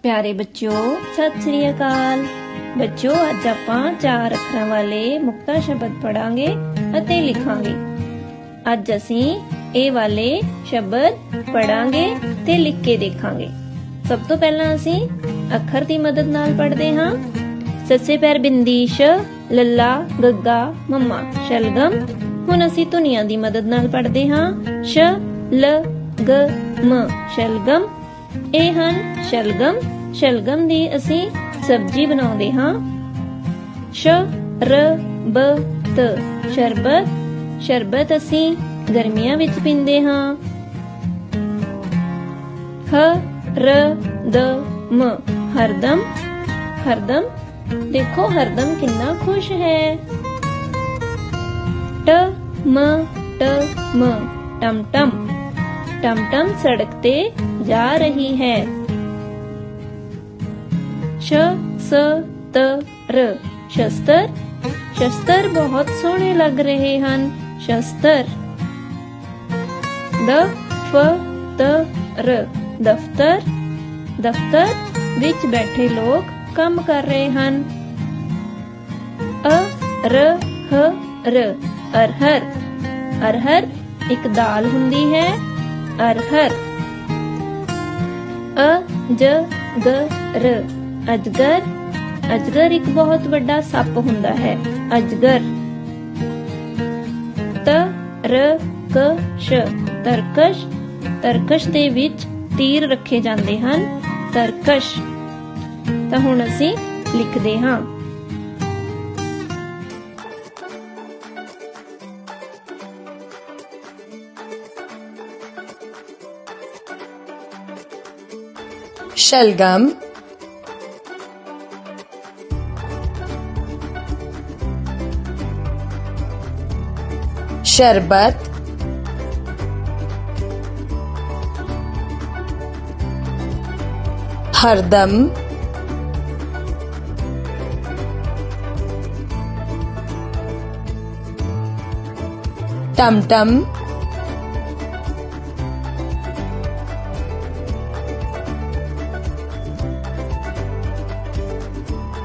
प्यारे बच्चों सत श्री अकाल। बच्चों ਅੱਜ ਆਪਾਂ 4 ਅੱਖਰਾਂ ਵਾਲੇ ਮੁਕਤਾ ਸ਼ਬਦ ਪੜਾਂਗੇ ਅਤੇ ਲਿਖਾਂਗੇ। ਅੱਜ ਅਸੀਂ ਇਹ ਵਾਲੇ ਸ਼ਬਦ ਪੜਾਂਗੇ ਤੇ ਲਿਖ ਕੇ ਦੇਖਾਂਗੇ। ਸਭ ਤੋਂ ਪਹਿਲਾਂ ਅਸੀਂ ਅੱਖਰ ਦੀ ਮਦਦ ਨਾਲ ਪੜਦੇ ਹਾਂ। ਸੱਸੇ ਪੈਰ ਬਿੰਦੀ ਸ਼, ਲੱਲਾ, ਗੱਗਾ, ਮੱਮਾ, ਸ਼ਲਗਮ। ਹੁਣ ਅਸੀਂ ਧੁਨੀਆਂ ਦੀ ਮਦਦ ਨਾਲ ਪੜਦੇ ਹਾਂ। ਸ਼, ਲ, ਗ, ਮ, ਸ਼ਲਗਮ। ਇਹ ਹਨ ਸ਼ਲਗਮ। ਸ਼ਲਗਮ ਦੀ ਅਸੀਂ ਸਬਜ਼ੀ ਬਣਾਉਂਦੇ ਹਾਂ। ਸ਼, ਰ, ਬ, ਤ, ਸ਼ਰਬਤ। ਸ਼ਰਬਤ ਅਸੀਂ ਗਰਮੀਆਂ ਵਿੱਚ ਪੀਂਦੇ ਹਾਂ। ਹ, ਰ, ਦ, ਮ, ਹਰਦਮ। ਹਰਦਮ ਦੇਖੋ ਹਰਦਮ ਕਿੰਨਾ ਖੁਸ਼ ਹੈ। ਟ, ਮ, ਟ, ਮ, ਟਮਟਮ। टमटम सड़क पे जा रही है। श, स, त, र, शस्त्र। शस्त्र बहुत सोहने लग रहे हैं। शस्त्र। द, फ, त, र, दफ्तर। दफ्तर विच बैठे लोग काम कर रहे हैं। अ, र, ह, र, अरहर। अरहर एक दाल हुंदी है। अरहर। अ, ज, ग, र, अजगर। अजगर एक बहुत बड़ा सप हुंदा है। अजगर। त, र, क, श, तरकश। तरकश ਦੇ ਵਿੱਚ ਤੀਰ ਰੱਖੇ ਜਾਂਦੇ ਹਨ। ਤਰਕਸ਼। ਤਾਂ ਹੁਣ ਅਸੀਂ ਲਿਖਦੇ ਹਾਂ। शलगम, शरबत, हरदम, टमटम,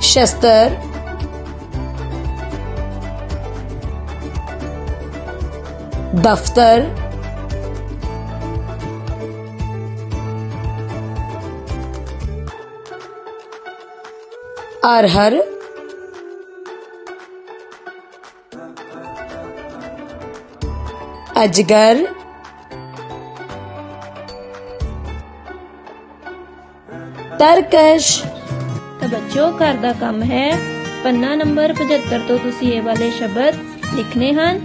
शस्त्र, दफ्तर, अरहर, अजगर, तरकश। ਤਾਂ ਬੱਚਿਓ ਘਰ ਦਾ ਕੰਮ ਹੈ। ਪੰਨਾ ਨੰਬਰ 75 ਤੋਂ ਤੁਸੀਂ ਇਹ ਵਾਲੇ ਸ਼ਬਦ ਲਿਖਣੇ ਹਨ।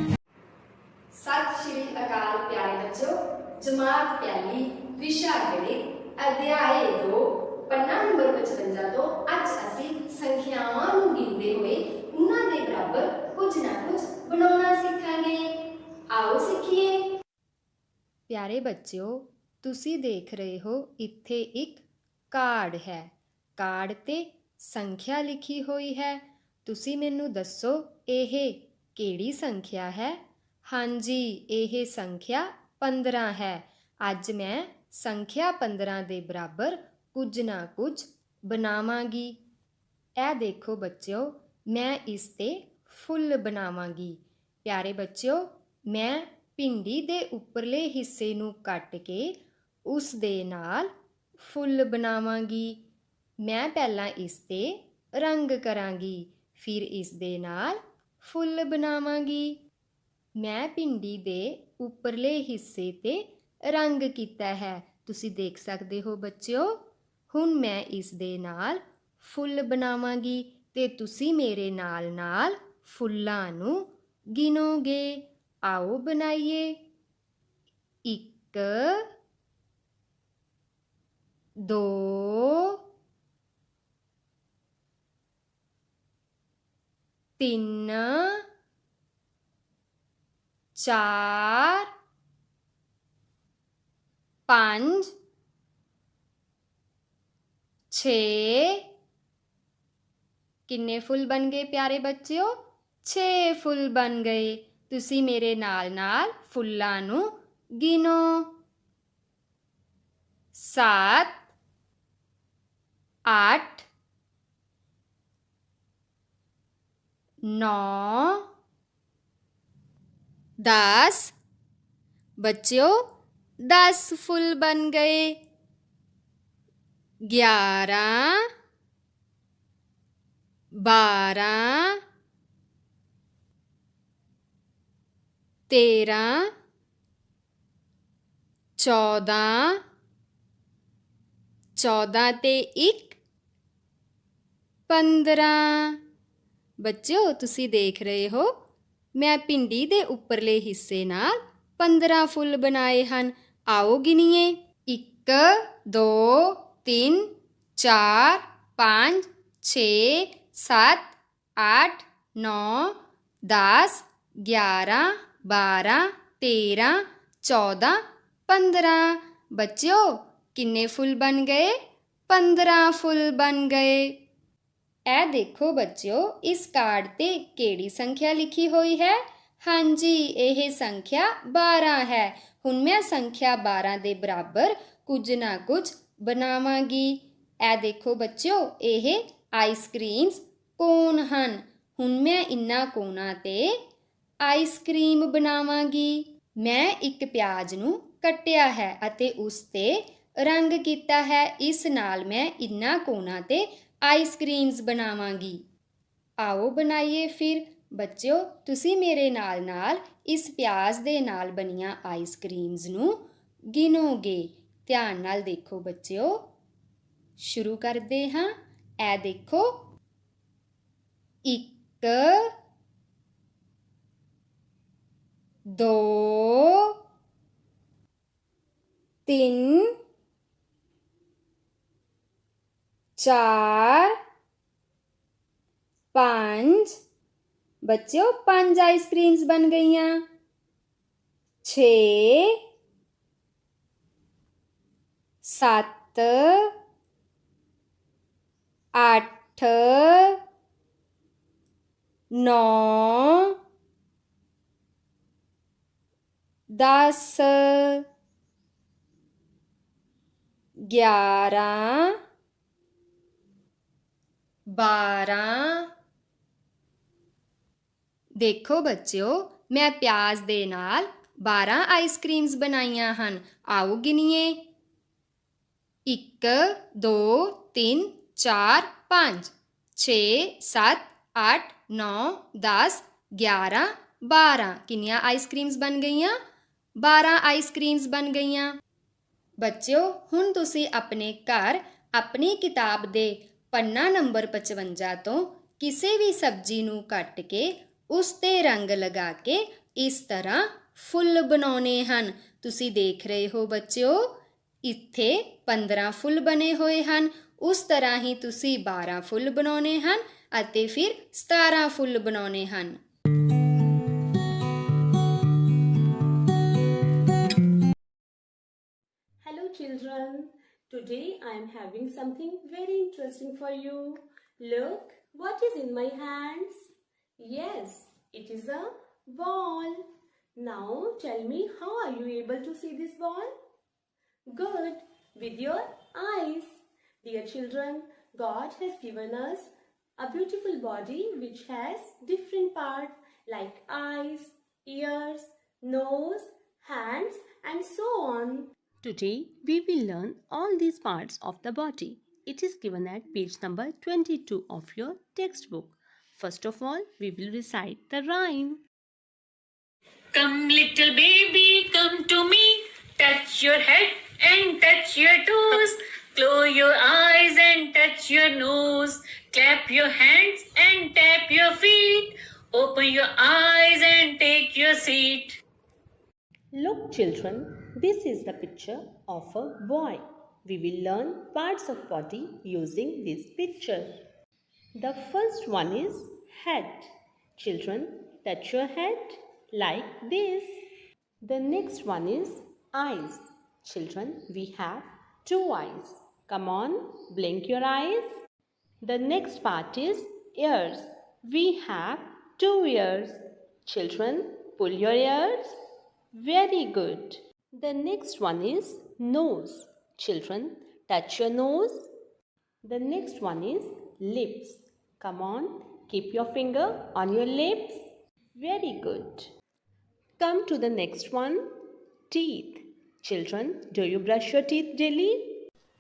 ਸਤਿ ਸ਼੍ਰੀ ਅਕਾਲ ਪਿਆਰੇ ਬੱਚਿਓ। ਜਮਾਤ ਪਹਿਲੀ ਵਿਸ਼ਾ ਗਣਿਤ ਅਧਿਆਇ 2 ਪੰਨਾ ਨੰਬਰ 55 ਤੋਂ ਅੱਜ ਅਸੀਂ ਸੰਖਿਆਵਾਂ ਨੂੰ ਗਿਣਦੇ ਹੋਏ ਉਹਨਾਂ ਦੇ ਬਰਾਬਰ ਕੁਝ ਨਾ ਕੁਝ ਬਣਾਉਣਾ ਸਿੱਖਾਂਗੇ। ਆਓ ਸਿੱਖੀਏ। ਪਿਆਰੇ ਬੱਚਿਓ ਤੁਸੀਂ ਦੇਖ ਰਹੇ ਹੋ ਇੱਥੇ ਇੱਕ ਕਾਰਡ ਹੈ। ਕਾਰਡ ਤੇ ਸੰਖਿਆ ਲਿਖੀ ਹੋਈ ਹੈ। ਤੁਸੀਂ ਮੈਨੂੰ ਦੱਸੋ ਇਹ ਕਿਹੜੀ ਸੰਖਿਆ ਹੈ? ਹਾਂਜੀ, ਇਹ ਸੰਖਿਆ 15 ਹੈ। ਅੱਜ ਮੈਂ ਸੰਖਿਆ 15 ਦੇ ਬਰਾਬਰ ਕੁਝ ਨਾ ਕੁਝ ਬਣਾਵਾਂਗੀ। ਇਹ ਦੇਖੋ ਬੱਚਿਓ, ਮੈਂ ਇਸ ਤੇ ਫੁੱਲ ਬਣਾਵਾਂਗੀ। ਪਿਆਰੇ ਬੱਚਿਓ, ਮੈਂ ਭਿੰਡੀ ਦੇ ਉੱਪਰਲੇ ਹਿੱਸੇ ਨੂੰ ਕੱਟ ਕੇ ਉਸ ਦੇ ਨਾਲ ਫੁੱਲ ਬਣਾਵਾਂਗੀ। ਮੈਂ ਪਹਿਲਾਂ ਇਸ ਤੇ ਰੰਗ ਕਰਾਂਗੀ, ਫਿਰ ਇਸ ਦੇ ਨਾਲ ਫੁੱਲ ਬਣਾਵਾਂਗੀ। ਮੈਂ ਭਿੰਡੀ ਦੇ ਉੱਪਰਲੇ ਹਿੱਸੇ ਤੇ ਰੰਗ ਕੀਤਾ ਹੈ, ਤੁਸੀਂ ਦੇਖ ਸਕਦੇ ਹੋ ਬੱਚਿਓ। ਹੁਣ ਮੈਂ ਇਸ ਦੇ ਨਾਲ ਫੁੱਲ ਬਣਾਵਾਂਗੀ ਤੇ ਤੁਸੀਂ ਮੇਰੇ ਨਾਲ ਨਾਲ ਫੁੱਲਾਂ ਨੂੰ ਗਿਣੋਗੇ। ਆਓ ਬਣਾਈਏ। 1 2 3 4 5 6 ਕਿੰਨੇ ਫੁੱਲ ਬਣ ਗਏ ਪਿਆਰੇ ਬੱਚਿਓ? 6 ਫੁੱਲ ਬਣ ਗਏ। ਤੁਸੀਂ ਮੇਰੇ ਨਾਲ ਨਾਲ ਫੁੱਲਾਂ ਨੂੰ ਗਿਣੋ। 7 8 9 10। बच्चों 10 फूल बन गए। 11 12 13 14 14 ਤੇ 1 15। ਬੱਚਿਓ ਤੁਸੀਂ ਦੇਖ ਰਹੇ ਹੋ ਮੈਂ ਭਿੰਡੀ ਦੇ ਉੱਪਰਲੇ ਹਿੱਸੇ ਨਾਲ 15 ਫੁੱਲ ਬਣਾਏ ਹਨ। ਆਓ ਗਿਣੀਏ 1 2 3 4 5 6 7 8 9 10 11 12 13 14 15। ਬੱਚਿਓ ਕਿੰਨੇ ਫੁੱਲ ਬਣ ਗਏ? 15 ਫੁੱਲ ਬਣ ਗਏ। ਇਹ ਦੇਖੋ ਬੱਚਿਓ ਇਸ ਕਾਰਡ ਤੇ ਕਿਹੜੀ ਸੰਖਿਆ ਲਿਖੀ ਹੋਈ ਹੈ? ਹਾਂਜੀ, ਇਹ ਸੰਖਿਆ 12 ਹੈ। ਹੁਣ ਮੈਂ ਸੰਖਿਆ 12 ਦੇ ਬਰਾਬਰ ਕੁਝ ਨਾ ਕੁਝ ਬਣਾਵਾਂਗੀ। ਇਹ ਦੇਖੋ ਬੱਚਿਓ ਇਹ ਆਈਸਕ੍ਰੀਮਸ ਕੋਨ ਹਨ। ਹੁਣ ਮੈਂ ਇਨ੍ਹਾਂ ਕੋਨਾਂ ਤੇ ਆਈਸਕ੍ਰੀਮ ਬਣਾਵਾਂਗੀ। ਮੈਂ ਇੱਕ ਪਿਆਜ਼ ਨੂੰ ਕੱਟਿਆ ਹੈ ਅਤੇ ਉਸ ਤੇ ਰੰਗ ਕੀਤਾ ਹੈ। ਇਸ ਨਾਲ ਮੈਂ ਇਨ੍ਹਾਂ ਕੋਨਾਂ ਤੇ ਆਈਸਕ੍ਰੀਮਸ ਬਣਾਵਾਂਗੀ। ਆਓ ਬਣਾਈਏ ਫਿਰ। ਬੱਚਿਓ ਤੁਸੀਂ ਮੇਰੇ ਨਾਲ ਇਸ ਪਿਆਜ਼ ਦੇ ਨਾਲ ਬਣੀਆਂ ਆਈਸਕ੍ਰੀਮਸ ਨੂੰ ਗਿਣੋਗੇ। ਧਿਆਨ ਨਾਲ ਦੇਖੋ ਬੱਚਿਓ। ਸ਼ੁਰੂ ਕਰਦੇ ਹਾਂ। ਇਹ ਦੇਖੋ 1 2 3 4 5। ਬੱਚਿਓ 5 ਆਈਸਕ੍ਰੀਮਸ ਬਣ ਗਈਆਂ। 6 7 8 9 10 11 12। ਦੇਖੋ ਬੱਚਿਓ ਮੈਂ ਪਿਆਜ਼ ਦੇ ਨਾਲ 12 ਆਈਸਕ੍ਰੀਮਸ ਬਣਾਈਆਂ ਹਨ। ਆਓ ਗਿਣੀਏ 1 2 3 4 5 6 7 8 9 10 11 12। ਕਿੰਨੀਆਂ ਆਈਸਕ੍ਰੀਮਸ ਬਣ ਗਈਆਂ? 12 ਆਈਸਕ੍ਰੀਮਸ ਬਣ ਗਈਆਂ। ਬੱਚਿਓ ਹੁਣ ਤੁਸੀਂ ਆਪਣੇ ਘਰ ਆਪਣੀ ਕਿਤਾਬ ਦੇ ਪੰਨਾ ਨੰਬਰ 55 ਤੋਂ ਕਿਸੇ ਵੀ ਸਬਜ਼ੀ ਨੂੰ ਕੱਟ ਕੇ ਉਸ ਤੇ ਰੰਗ ਲਗਾ ਕੇ ਇਸ ਤਰ੍ਹਾਂ ਫੁੱਲ ਬਣਾਉਣੇ ਹਨ। ਤੁਸੀਂ ਦੇਖ ਰਹੇ ਹੋ ਬੱਚਿਓ ਇੱਥੇ 15 ਫੁੱਲ ਬਣੇ ਹੋਏ ਹਨ। ਉਸ ਤਰ੍ਹਾਂ ਹੀ ਤੁਸੀਂ 12 ਫੁੱਲ ਬਣਾਉਣੇ ਹਨ ਅਤੇ ਫਿਰ 17 ਫੁੱਲ ਬਣਾਉਣੇ ਹਨ। Hello children, today I am having something very interesting for you. Look, what is in my hands? Yes, it is a ball. Now tell me, how are you able to see this ball? Good, with your eyes. Dear children, God has given us a beautiful body which has different parts like eyes, ears, nose, hands and so on. Today, we will learn all these parts of the body. It is given at page number 22 of your textbook. First of all, we will recite the rhyme. Come little baby, come to me. Touch your head and touch your toes. Close your eyes and touch your nose. Clap your hands and tap your feet. Open your eyes and take your seat. Look children, this is the picture of a boy. We will learn parts of body using this picture. The first one is head. Children, touch your head like this. The next one is eyes. Children, we have 2 eyes. Come on, blink your eyes. The next part is ears. We have 2 ears. Children, pull your ears. Very good. The next one is nose. Children, touch your nose. The next one is lips. Come on, keep your finger on your lips. Very good. Come to the next one, teeth. Children, do you brush your teeth daily?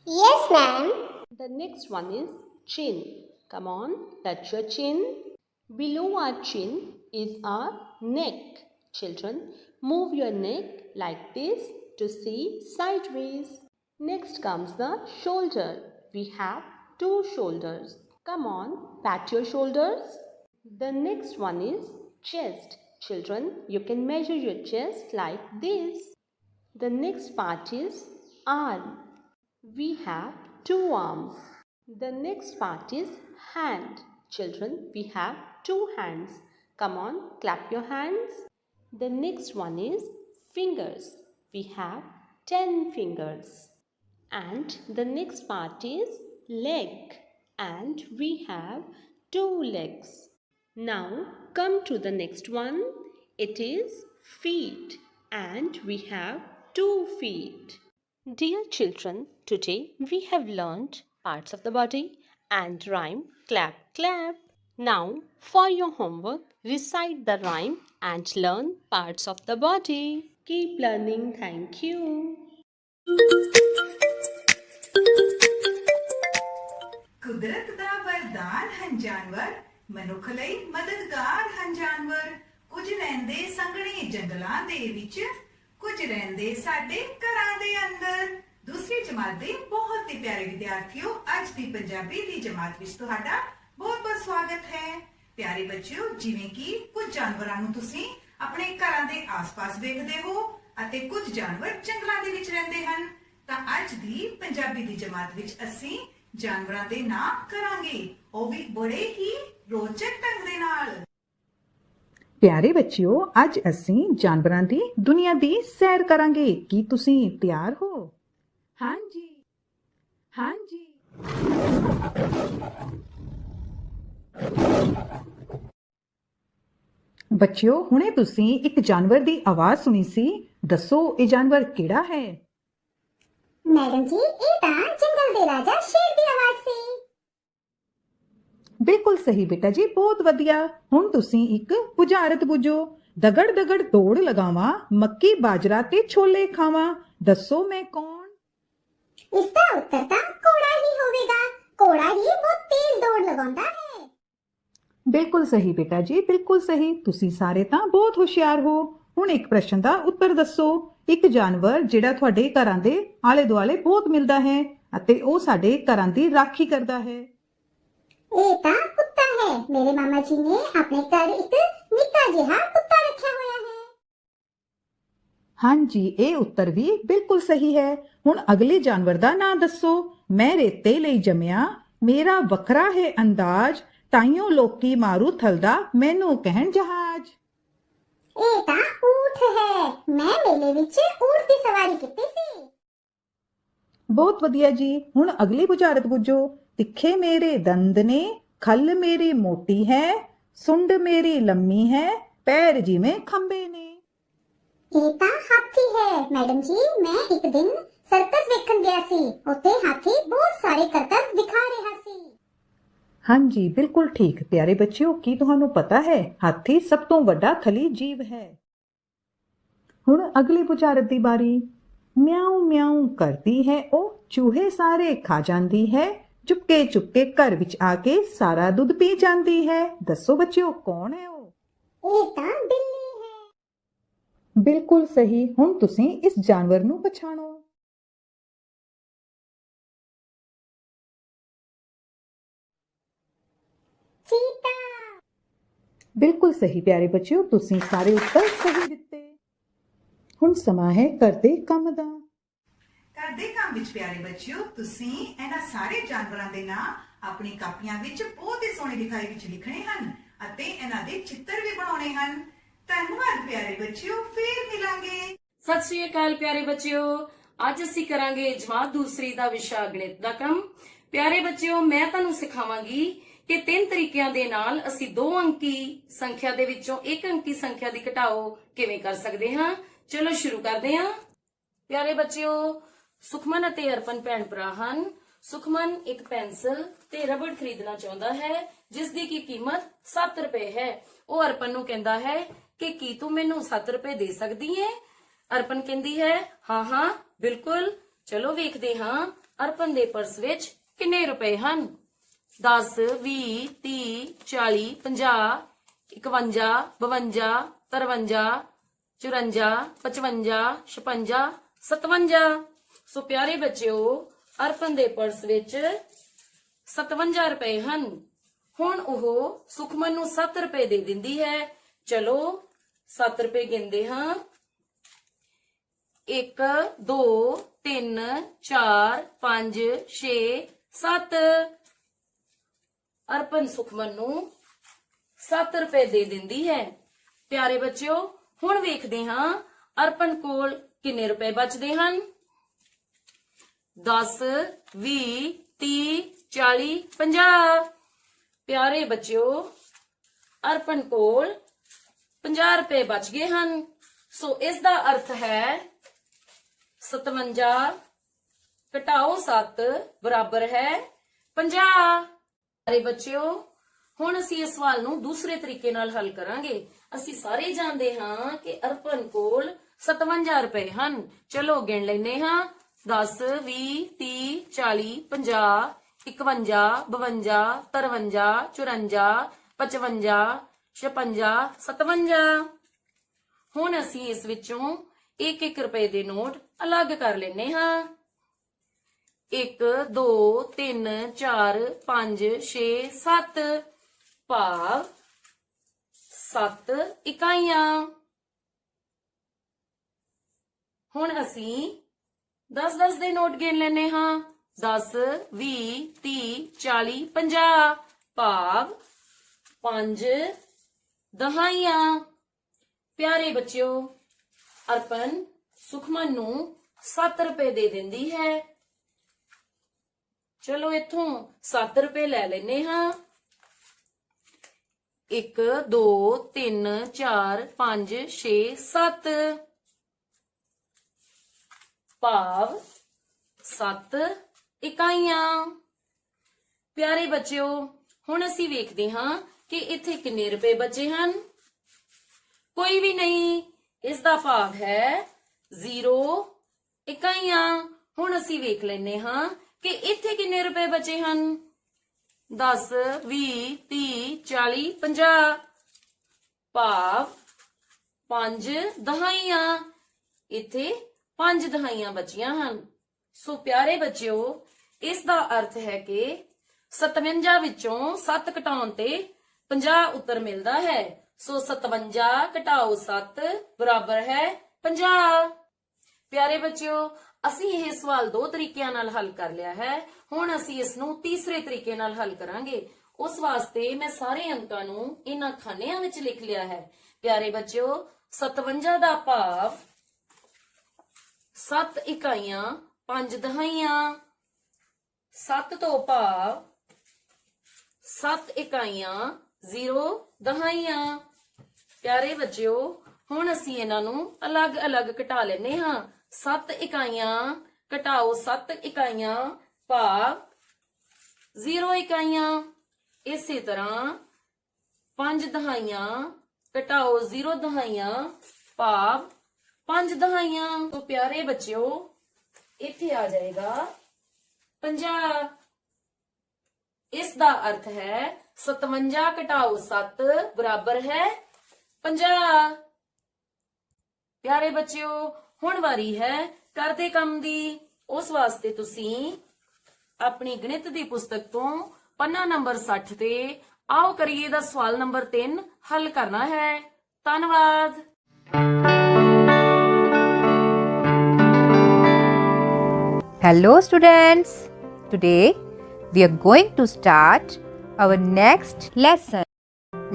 Yes, ma'am. The next one is chin. Come on, touch your chin. Below our chin is our neck. Children, move your neck like this to see sideways. Next comes the shoulder. We have 2 shoulders. Come on, pat your shoulders. The next one is chest. Children, you can measure your chest like this. The next part is arm. We have 2 arms. The next part is hand. Children, we have 2 hands. Come on, clap your hands. The next one is fingers. We have 10 fingers. And the next part is leg. And we have 2 legs. Now come to the next one. It is feet. And we have 2 feet. Dear children, today we have learned parts of the body and rhyme clap clap. Now for your homework, recite the rhyme and learn parts of the body. Keep learning. Thank you. ਕੁਦਰਤ ਦਾ ਵਰਦਾਨ ਹਨ ਜਾਨਵਰ, ਮਨੁੱਖ ਲਈ ਮਦਦਗਾਰ ਹਨ ਜਾਨਵਰ। ਕੁਝ ਰਹਿੰਦੇ ਸੰਘਣੇ ਜੰਗਲਾਂ ਦੇ ਵਿੱਚ, ਕੁਝ ਰਹਿੰਦੇ ਸਾਡੇ ਘਰਾਂ ਦੇ ਅੰਦਰ। ਦੂਸਰੀ ਜਮਾਤ ਦੇ ਬਹੁਤ ਹੀ ਪਿਆਰੇ ਵਿਦਿਆਰਥੀਓ, ਅੱਜ ਦੀ ਪੰਜਾਬੀ ਦੀ ਜਮਾਤ ਵਿੱਚ ਤੁਹਾਡਾ ਬਹੁਤ-ਬਹੁਤ ਸਵਾਗਤ ਹੈ। ਪਿਆਰੇ ਬੱਚਿਓ, ਜਿਵੇਂ ਕਿ ਕੁਝ ਜਾਨਵਰਾਂ ਨੂੰ ਤੁਸੀਂ ਆਪਣੇ ਘਰਾਂ ਦੇ ਆਸ-ਪਾਸ ਵੇਖਦੇ ਹੋ ਅਤੇ ਕੁਝ ਜਾਨਵਰ ਜੰਗਲਾਂ ਦੇ ਵਿੱਚ ਰਹਿੰਦੇ ਹਨ, ਤਾਂ ਅੱਜ ਦੀ ਪੰਜਾਬੀ ਦੀ ਜਮਾਤ ਵਿੱਚ ਅਸੀਂ ਜਾਨਵਰਾਂ ਦੇ ਨਾਂ ਕਰਾਂਗੇ, ਉਹ ਵੀ ਬੜੇ ਹੀ ਰੋਚਕ ਢੰਗ ਦੇ ਨਾਲ। ਪਿਆਰੇ ਬੱਚਿਓ, ਅੱਜ ਅਸੀਂ ਜਾਨਵਰਾਂ ਦੀ ਦੁਨੀਆ ਦੀ ਸੈਰ ਕਰਾਂਗੇ। ਕੀ ਤੁਸੀਂ ਤਿਆਰ ਹੋ? ਹਾਂਜੀ ਹਾਂਜੀ। ਬੱਚਿਓ, ਹੁਣੇ ਤੁਸੀਂ ਇੱਕ ਜਾਨਵਰ ਦੀ ਆਵਾਜ਼ ਸੁਣੀ ਸੀ। ਦੱਸੋ ਇਹ ਜਾਨਵਰ ਕਿਹੜਾ ਹੈ? ਮੈਡਮ ਜੀ, ਇਹ ਤਾਂ ਜੰਗਲ ਦੇ ਰਾਜਾ ਸ਼ੇਰ ਦੀ ਆਵਾਜ਼ ਸੀ। ਬਿਲਕੁਲ ਸਹੀ ਬੇਟਾ ਜੀ, ਬਹੁਤ ਵਧੀਆ। ਹੁਣ ਤੁਸੀਂ ਇੱਕ ਬੁਝਾਰਤ ਬੁੱਝੋ। ਦਗੜ ਦਗੜ ਦੌੜ ਲਗਾਵਾਂ, ਮੱਕੀ ਬਾਜਰਾ ਤੇ ਛੋਲੇ ਖਾਵਾਂ, ਦੱਸੋ ਮੈਂ ਕੌਣ? ਇਸ ਦਾ ਉੱਤਰ ਤਾਂ ਘੋੜਾ ਹੀ ਹੋਵੇਗਾ। ਘੋੜਾ ਹੀ ਬਹੁਤ ਤੇਜ਼ ਦੌੜ ਲਗਾਉਂਦਾ ਹੈ। ਬਿਲਕੁਲ ਸਹੀ ਬੇਟਾ ਜੀ, ਬਿਲਕੁਲ ਸਹੀ। ਤੁਸੀਂ ਸਾਰੇ ਤਾਂ ਬਹੁਤ ਹੁਸ਼ਿਆਰ ਹੋ। ਹੁਣ ਇੱਕ ਪ੍ਰਸ਼ਨ ਦਾ ਉੱਤਰ ਦੱਸੋ। ਇੱਕ ਜਾਨਵਰ ਜਿਹੜਾ ਤੁਹਾਡੇ ਘਰਾਂ ਦੇ ਆਲੇ ਦੁਆਲੇ ਬਹੁਤ ਮਿਲਦਾ ਹੈ ਅਤੇ ਉਹ ਸਾਡੇ ਘਰਾਂ ਦੀ ਰਾਖੀ ਕਰਦਾ ਹੈ। ਇਹ ਤਾਂ ਕੁੱਤਾ ਹੈ। ਮੇਰੇ ਮਾਮਾ ਜੀ ਨੇ ਆਪਣੇ ਘਰ ਇੱਕ ਨਿੱਕਾ ਜਿਹਾ ਕੁੱਤਾ ਰੱਖਿਆ ਹੋਇਆ ਹੈ। ਹਾਂਜੀ, ਇਹ ਉੱਤਰ ਵੀ ਬਿਲਕੁਲ ਸਹੀ ਹੈ। ਹੁਣ ਅਗਲੇ ਜਾਨਵਰ ਦਾ ਨਾਂ ਦੱਸੋ। ਮੈਂ ਰੇਤੇ ਲਈ ਜੰਮਿਆ, ਮੇਰਾ ਵੱਖਰਾ ਹੈ ਅੰਦਾਜ਼, ਤਾਈਓ ਲੋਕੀ ਮਾਰੂ ਥਲਦਾ, ਮੈਨੂੰ ਕਹਿਣ ਜਹਾਜ਼। ਇਹ ਤਾਂ ਊਠ ਹੈ। ਮੈਂ ਮੇਲੇ ਵਿੱਚ ਊਠ ਦੀ ਸਵਾਰੀ ਕੀਤੀ ਸੀ। ਬਹੁਤ ਵਧੀਆ ਜੀ। ਹੁਣ ਅਗਲੀ ਬੁਝਾਰਤ ਬੁੱਝੋ। ਤਿੱਖੇ ਮੇਰੇ ਦੰਦ ਨੇ, ਖੱਲ ਮੇਰੀ ਮੋਟੀ ਹੈ, ਸੁੰਡ ਮੇਰੀ ਲੰਮੀ ਹੈ, ਪੈਰ ਜਿਵੇਂ ਖੰਬੇ ਨੇ। ਇਹ ਤਾਂ ਹਾਥੀ ਹੈ। ਮੈਡਮ ਜੀ, ਮੈਂ ਇੱਕ ਦਿਨ ਸਰਕਸ ਵੇਖਣ ਗਿਆ ਸੀ। ਉੱਥੇ ਹਾਥੀ ਬਹੁਤ ਸਾਰੇ ਕਰਤੱਵ ਦਿਖਾ ਰਿਹਾ ਸੀ। ਹਾਂਜੀ, ਬਿਲਕੁਲ ਠੀਕ। ਪਿਆਰੇ ਬੱਚਿਓ, ਕੀ ਤੁਹਾਨੂੰ ਪਤਾ ਹੈ ਹਾਥੀ ਸਭ ਤੋਂ ਵੱਡਾ ਥਲੀ ਜੀਵ ਹੈ। ਹੁਣ ਅਗਲੀ ਬੁਝਾਰਤ ਦੀ ਬਾਰੀ। ਮਿਆਉ ਮਿਆਉ ਕਰਦੀ ਹੈ ਉਹ, ਚੂਹੇ ਸਾਰੇ ਖਾ ਜਾਂਦੀ ਹੈ, ਚੁਪਕੇ ਚੁਪਕੇ ਘਰ ਵਿੱਚ ਆ ਕੇ ਸਾਰਾ ਦੁੱਧ ਪੀ ਜਾਂਦੀ ਹੈ। ਦੱਸੋ ਬੱਚਿਓ, ਕੌਣ ਹੈ ਉਹ? ਇਹ ਤਾਂ ਬਿੱਲੀ ਹੈ। ਬਿਲਕੁਲ ਸਹੀ। ਹੁਣ ਤੁਸੀਂ ਇਸ ਜਾਨਵਰ ਨੂੰ ਪਛਾਣੋ। ਚੀਤਾ। ਬਿਲਕੁਲ ਸਹੀ ਪਿਆਰੇ ਬੱਚਿਓ, ਤੁਸੀਂ ਸਾਰੇ ਉੱਤਰ ਸਹੀ ਦਿੱਤੇ। ਹੁਣ ਸਮਾਂ ਹੈ ਘਰ ਦੇ ਕੰਮ ਦਾ। ਘਰ ਦੇ ਕੰਮ ਵਿੱਚ ਪਿਆਰੇ ਬੱਚਿਓ, ਤੁਸੀਂ ਇਹਨਾਂ ਸਾਰੇ ਜਾਨਵਰਾਂ ਦੇ ਨਾਂ ਆਪਣੀ ਕਾਪੀਆਂ ਵਿੱਚ ਬਹੁਤ ਹੀ ਸੋਹਣੀ ਲਿਖਾਈ ਵਿੱਚ ਲਿਖਣੇ ਹਨ ਅਤੇ ਇਹਨਾਂ ਦੇ ਚਿੱਤਰ ਵੀ ਬਣਾਉਣੇ ਹਨ। ਧੰਨਵਾਦ ਪਿਆਰੇ ਬੱਚਿਓ, ਫੇਰ ਮਿਲਾਂਗੇ। ਸਤਿ ਸ਼੍ਰੀ ਅਕਾਲ ਪਿਆਰੇ ਬੱਚਿਓ। ਅੱਜ ਅਸੀਂ ਕਰਾਂਗੇ ਜਮਾਤ ਦੂਸਰੀ ਦਾ ਵਿਸ਼ਾ ਗਣਿਤ ਦਾ ਕੰਮ। ਪਿਆਰੇ ਬੱਚਿਓ, ਮੈਂ ਤੁਹਾਨੂੰ ਸਿਖਾਵਾਂਗੀ ਕਿ 3 ਤਰੀਕਿਆਂ ਦੇ ਨਾਲ ਅਸੀਂ 2 ਅੰਕੀ ਸੰਖਿਆ ਦੇ ਵਿੱਚੋਂ 1 ਅੰਕੀ ਸੰਖਿਆ ਦੀ ਘਟਾਓ ਕਿਵੇਂ ਕਰ ਸਕਦੇ ਹਾਂ। ਚਲੋ ਸ਼ੁਰੂ ਕਰਦੇ ਹਾਂ। ਪਿਆਰੇ ਬੱਚਿਓ, ਸੁਖਮਨ ਅਤੇ ਅਰਪਨ ਭੈਣ ਭਰਾ ਹਨ। ਸੁਖਮਨ ਇੱਕ ਪੈਨਸਲ ਤੇ ਰਬੜ ਖਰੀਦਣਾ ਚਾਹੁੰਦਾ ਹੈ ਜਿਸ ਦੀ ਕੀ ਕੀਮਤ 7 ਰੁਪਏ ਹੈ। ਉਹ ਅਰਪਨ ਨੂੰ ਕਹਿੰਦਾ ਹੈ ਕਿ ਕੀ ਤੂੰ ਮੈਨੂੰ 7 ਰੁਪਏ ਦੇ ਸਕਦੀ ਹੈ? ਅਰਪਨ ਕਹਿੰਦੀ ਹੈ ਹਾਂ ਹਾਂ ਬਿਲਕੁਲ। ਚਲੋ ਵੇਖਦੇ ਹਾਂ ਅਰਪਨ ਦੇ ਪਰਸ ਵਿੱਚ ਕਿੰਨੇ ਰੁਪਏ ਹਨ। 10 20 30 40 50 51 52 53 54 55 56 57। ਸੋ ਪਿਆਰੇ ਬੱਚਿਓ ਅਰਪਨ ਦੇ ਪਰਸ ਵਿੱਚ 57 ਰੁਪਏ ਹਨ। ਹੁਣ ਉਹ ਸੁਖਮਨ ਨੂੰ 7 ਰੁਪਏ ਦੇ ਦਿੰਦੀ ਹੈ। ਚਲੋ 7 ਰੁਪਏ ਗਿਣਦੇ ਹਾਂ। 1 2 3 4 5 6 7। ਅਰਪਨ ਸੁਖਮਨ ਨੂੰ 7 ਰੁਪਏ ਦੇ ਦਿੰਦੀ ਹੈ। ਪਿਆਰੇ ਬੱਚਿਓ ਹੁਣ ਵੇਖਦੇ ਹਾਂ ਅਰਪਨ ਕੋਲ ਕਿੰਨੇ ਰੁਪਏ ਬਚਦੇ ਹਨ। 10 20 30 40 50। ਪਿਆਰੇ ਬੱਚਿਓ ਅਰਪਨ ਕੋਲ 50 ਰੁਪਏ ਬਚ ਗਏ ਹਨ। ਸੋ ਇਸ ਦਾ ਅਰਥ ਹੈ 57 ਘਟਾਓ 7 ਬਰਾਬਰ ਹੈ 50। ਪਿਆਰੇ ਬੱਚਿਓ ਹੁਣ ਅਸੀਂ ਇਸ ਸਵਾਲ ਨੂੰ ਦੂਸਰੇ ਤਰੀਕੇ ਨਾਲ ਹੱਲ ਕਰਾਂਗੇ। ਅਸੀਂ ਸਾਰੇ ਜਾਣਦੇ ਹਾਂ ਕਿ ਅਰਪਨ ਕੋਲ 57 ਰੁਪਏ ਹਨ। ਚਲੋ ਗਿਣ ਲੈਨੇ ਹਾਂ। 10 20 30 40 50 51 52 53 54 55 56 57। ਹੁਣ ਅਸੀਂ ਇਸ ਵਿੱਚੋਂ 1-1 ਰੁਪਏ ਦੇ ਨੋਟ ਅਲੱਗ ਕਰ ਲੈਨੇ ਹਾਂ। 1 2 3 4 5 6 7 ਭਾਵ 7 ਇਕਾਈਆਂ। ਹੁਣ ਅਸੀਂ 10-10 ਦੇ ਨੋਟ ਗਿਣ ਲੈਨੇ ਹਾਂ। 10 20 30 40 50 ਭਾਵ 5 ਦਹਾਈਆਂ। ਪਿਆਰੇ ਬੱਚਿਓ ਅਰਪਨ ਸੁਖਮਨ ਨੂੰ 7 ਰੁਪਏ ਦੇ ਦਿੰਦੀ ਹੈ। ਚਲੋ ਇੱਥੋਂ 7 ਰੁਪਏ ਲੈ ਲੈਨੇ ਹਾਂ। 1 2 3 4 5 6 7 ਭਾਵ 7 ਇਕਾਈਆਂ। ਪਿਆਰੇ ਬੱਚਿਓ ਹੁਣ ਅਸੀਂ ਵੇਖਦੇ ਹਾਂ ਕਿ ਇੱਥੇ ਕਿੰਨੇ ਰੁਪਏ ਬਚੇ ਹਨ। ਕੋਈ ਵੀ ਨਹੀਂ। ਇਸ ਦਾ ਭਾਵ ਹੈ 0 ਇਕਾਈਆਂ। ਹੁਣ ਅਸੀਂ ਵੇਖ ਲੈਨੇ ਹਾਂ ਕਿ ਇੱਥੇ ਕਿੰਨੇ ਰੁਪਏ ਬਚੇ ਹਨ। 10 20 30 40 50 ਭਾਵ 5 ਦਹਾਈਆਂ। ਇੱਥੇ 5 ਦਹਾਈਆਂ ਬਚੀਆਂ ਹਨ। ਸੋ ਪਿਆਰੇ ਬੱਚਿਓ ਇਸ ਦਾ ਅਰਥ ਹੈ ਕਿ 57 ਵਿੱਚੋਂ 7 ਘਟਾਉਣ ਤੇ 50 ਉੱਤਰ ਮਿਲਦਾ ਹੈ। ਸੋ 57 ਘਟਾਓ 7 ਬਰਾਬਰ ਹੈ 50। ਪਿਆਰੇ ਬੱਚਿਓ ਅਸੀਂ ਇਹ ਸਵਾਲ 2 ਤਰੀਕਿਆਂ ਨਾਲ ਹੱਲ ਕਰ ਲਿਆ ਹੈ। ਹੁਣ ਅਸੀਂ ਇਸ ਨੂੰ ਤੀਸਰੇ ਤਰੀਕੇ ਨਾਲ ਹੱਲ ਕਰਾਂਗੇ। ਉਸ ਵਾਸਤੇ ਮੈਂ ਸਾਰੇ ਅੰਕਾਂ ਨੂੰ ਇਹਨਾਂ ਖਾਨਿਆਂ ਵਿੱਚ ਲਿਖ ਲਿਆ ਹੈ। ਪਿਆਰੇ ਬੱਚਿਓ 57 ਦਾ ਭਾਵ 7 ਇਕਾਈਆਂ 5 ਦਹਾਈਆਂ। 7 ਤੋਂ ਭਾਵ 7 ਇਕਾਈਆਂ 0 ਦਹਾਈਆਂ। ਪਿਆਰੇ ਬੱਚਿਓ ਹੁਣ ਅਸੀਂ ਇਹਨਾਂ ਨੂੰ ਅਲੱਗ-ਅਲੱਗ ਘਟਾ ਲੈਨੇ ਹਾਂ। 7 ਇਕਾਈਆਂ ਘਟਾਓ 7 ਇਕਾਈਆਂ ਭਾਵ 0 ਇਕਾਈਆਂ। ਇਸੇ ਤਰ੍ਹਾਂ 5 ਦਹਾਈਆਂ ਘਟਾਓ 0 ਦਹਾਈਆਂ ਭਾਵ 5 ਦਹਾਈਆਂ। तो प्यारे बच्चों इत्थे आ जाएगा 50। इस दा अर्थ है 57 घटाओ 7 बराबर है 50। प्यारे बच्चों हुण वारी है करदे काम दी। उस वास्ते तुसी अपनी गणित दी पुस्तक तो पन्ना नंबर 60 ते आओ करिए दा सवाल नंबर 3 हल करना है। धन्यवाद। Hello students, today we are going to start our next lesson.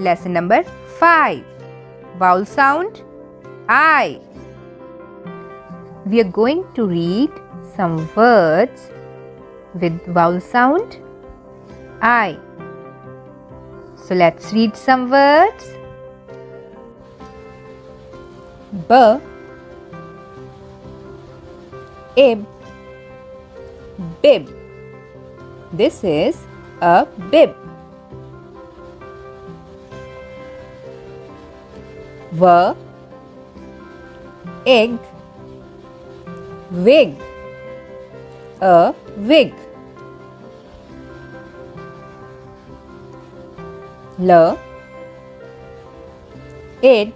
Lesson number 5, vowel sound I. We are going to read some words with vowel sound I. So let's read some words. B, ib, bib, This is a bib. V, egg, wig, a wig. L, id,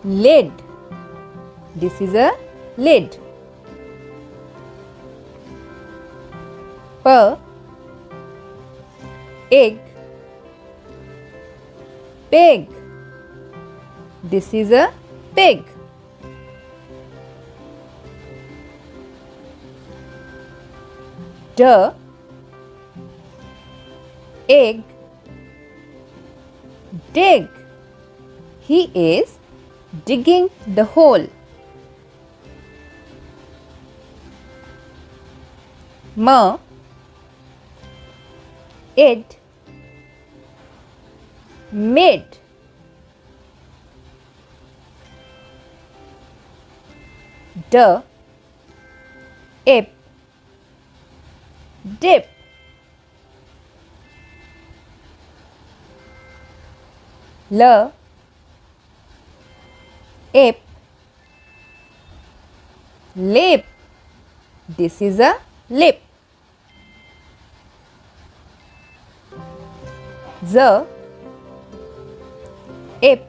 lid. This is a lid. P, egg, pig. This is a pig. D, egg, dig. He is digging the hole. M, id, mid. D, ip, dip. L, ip, lip. This is a lip. Z, ip,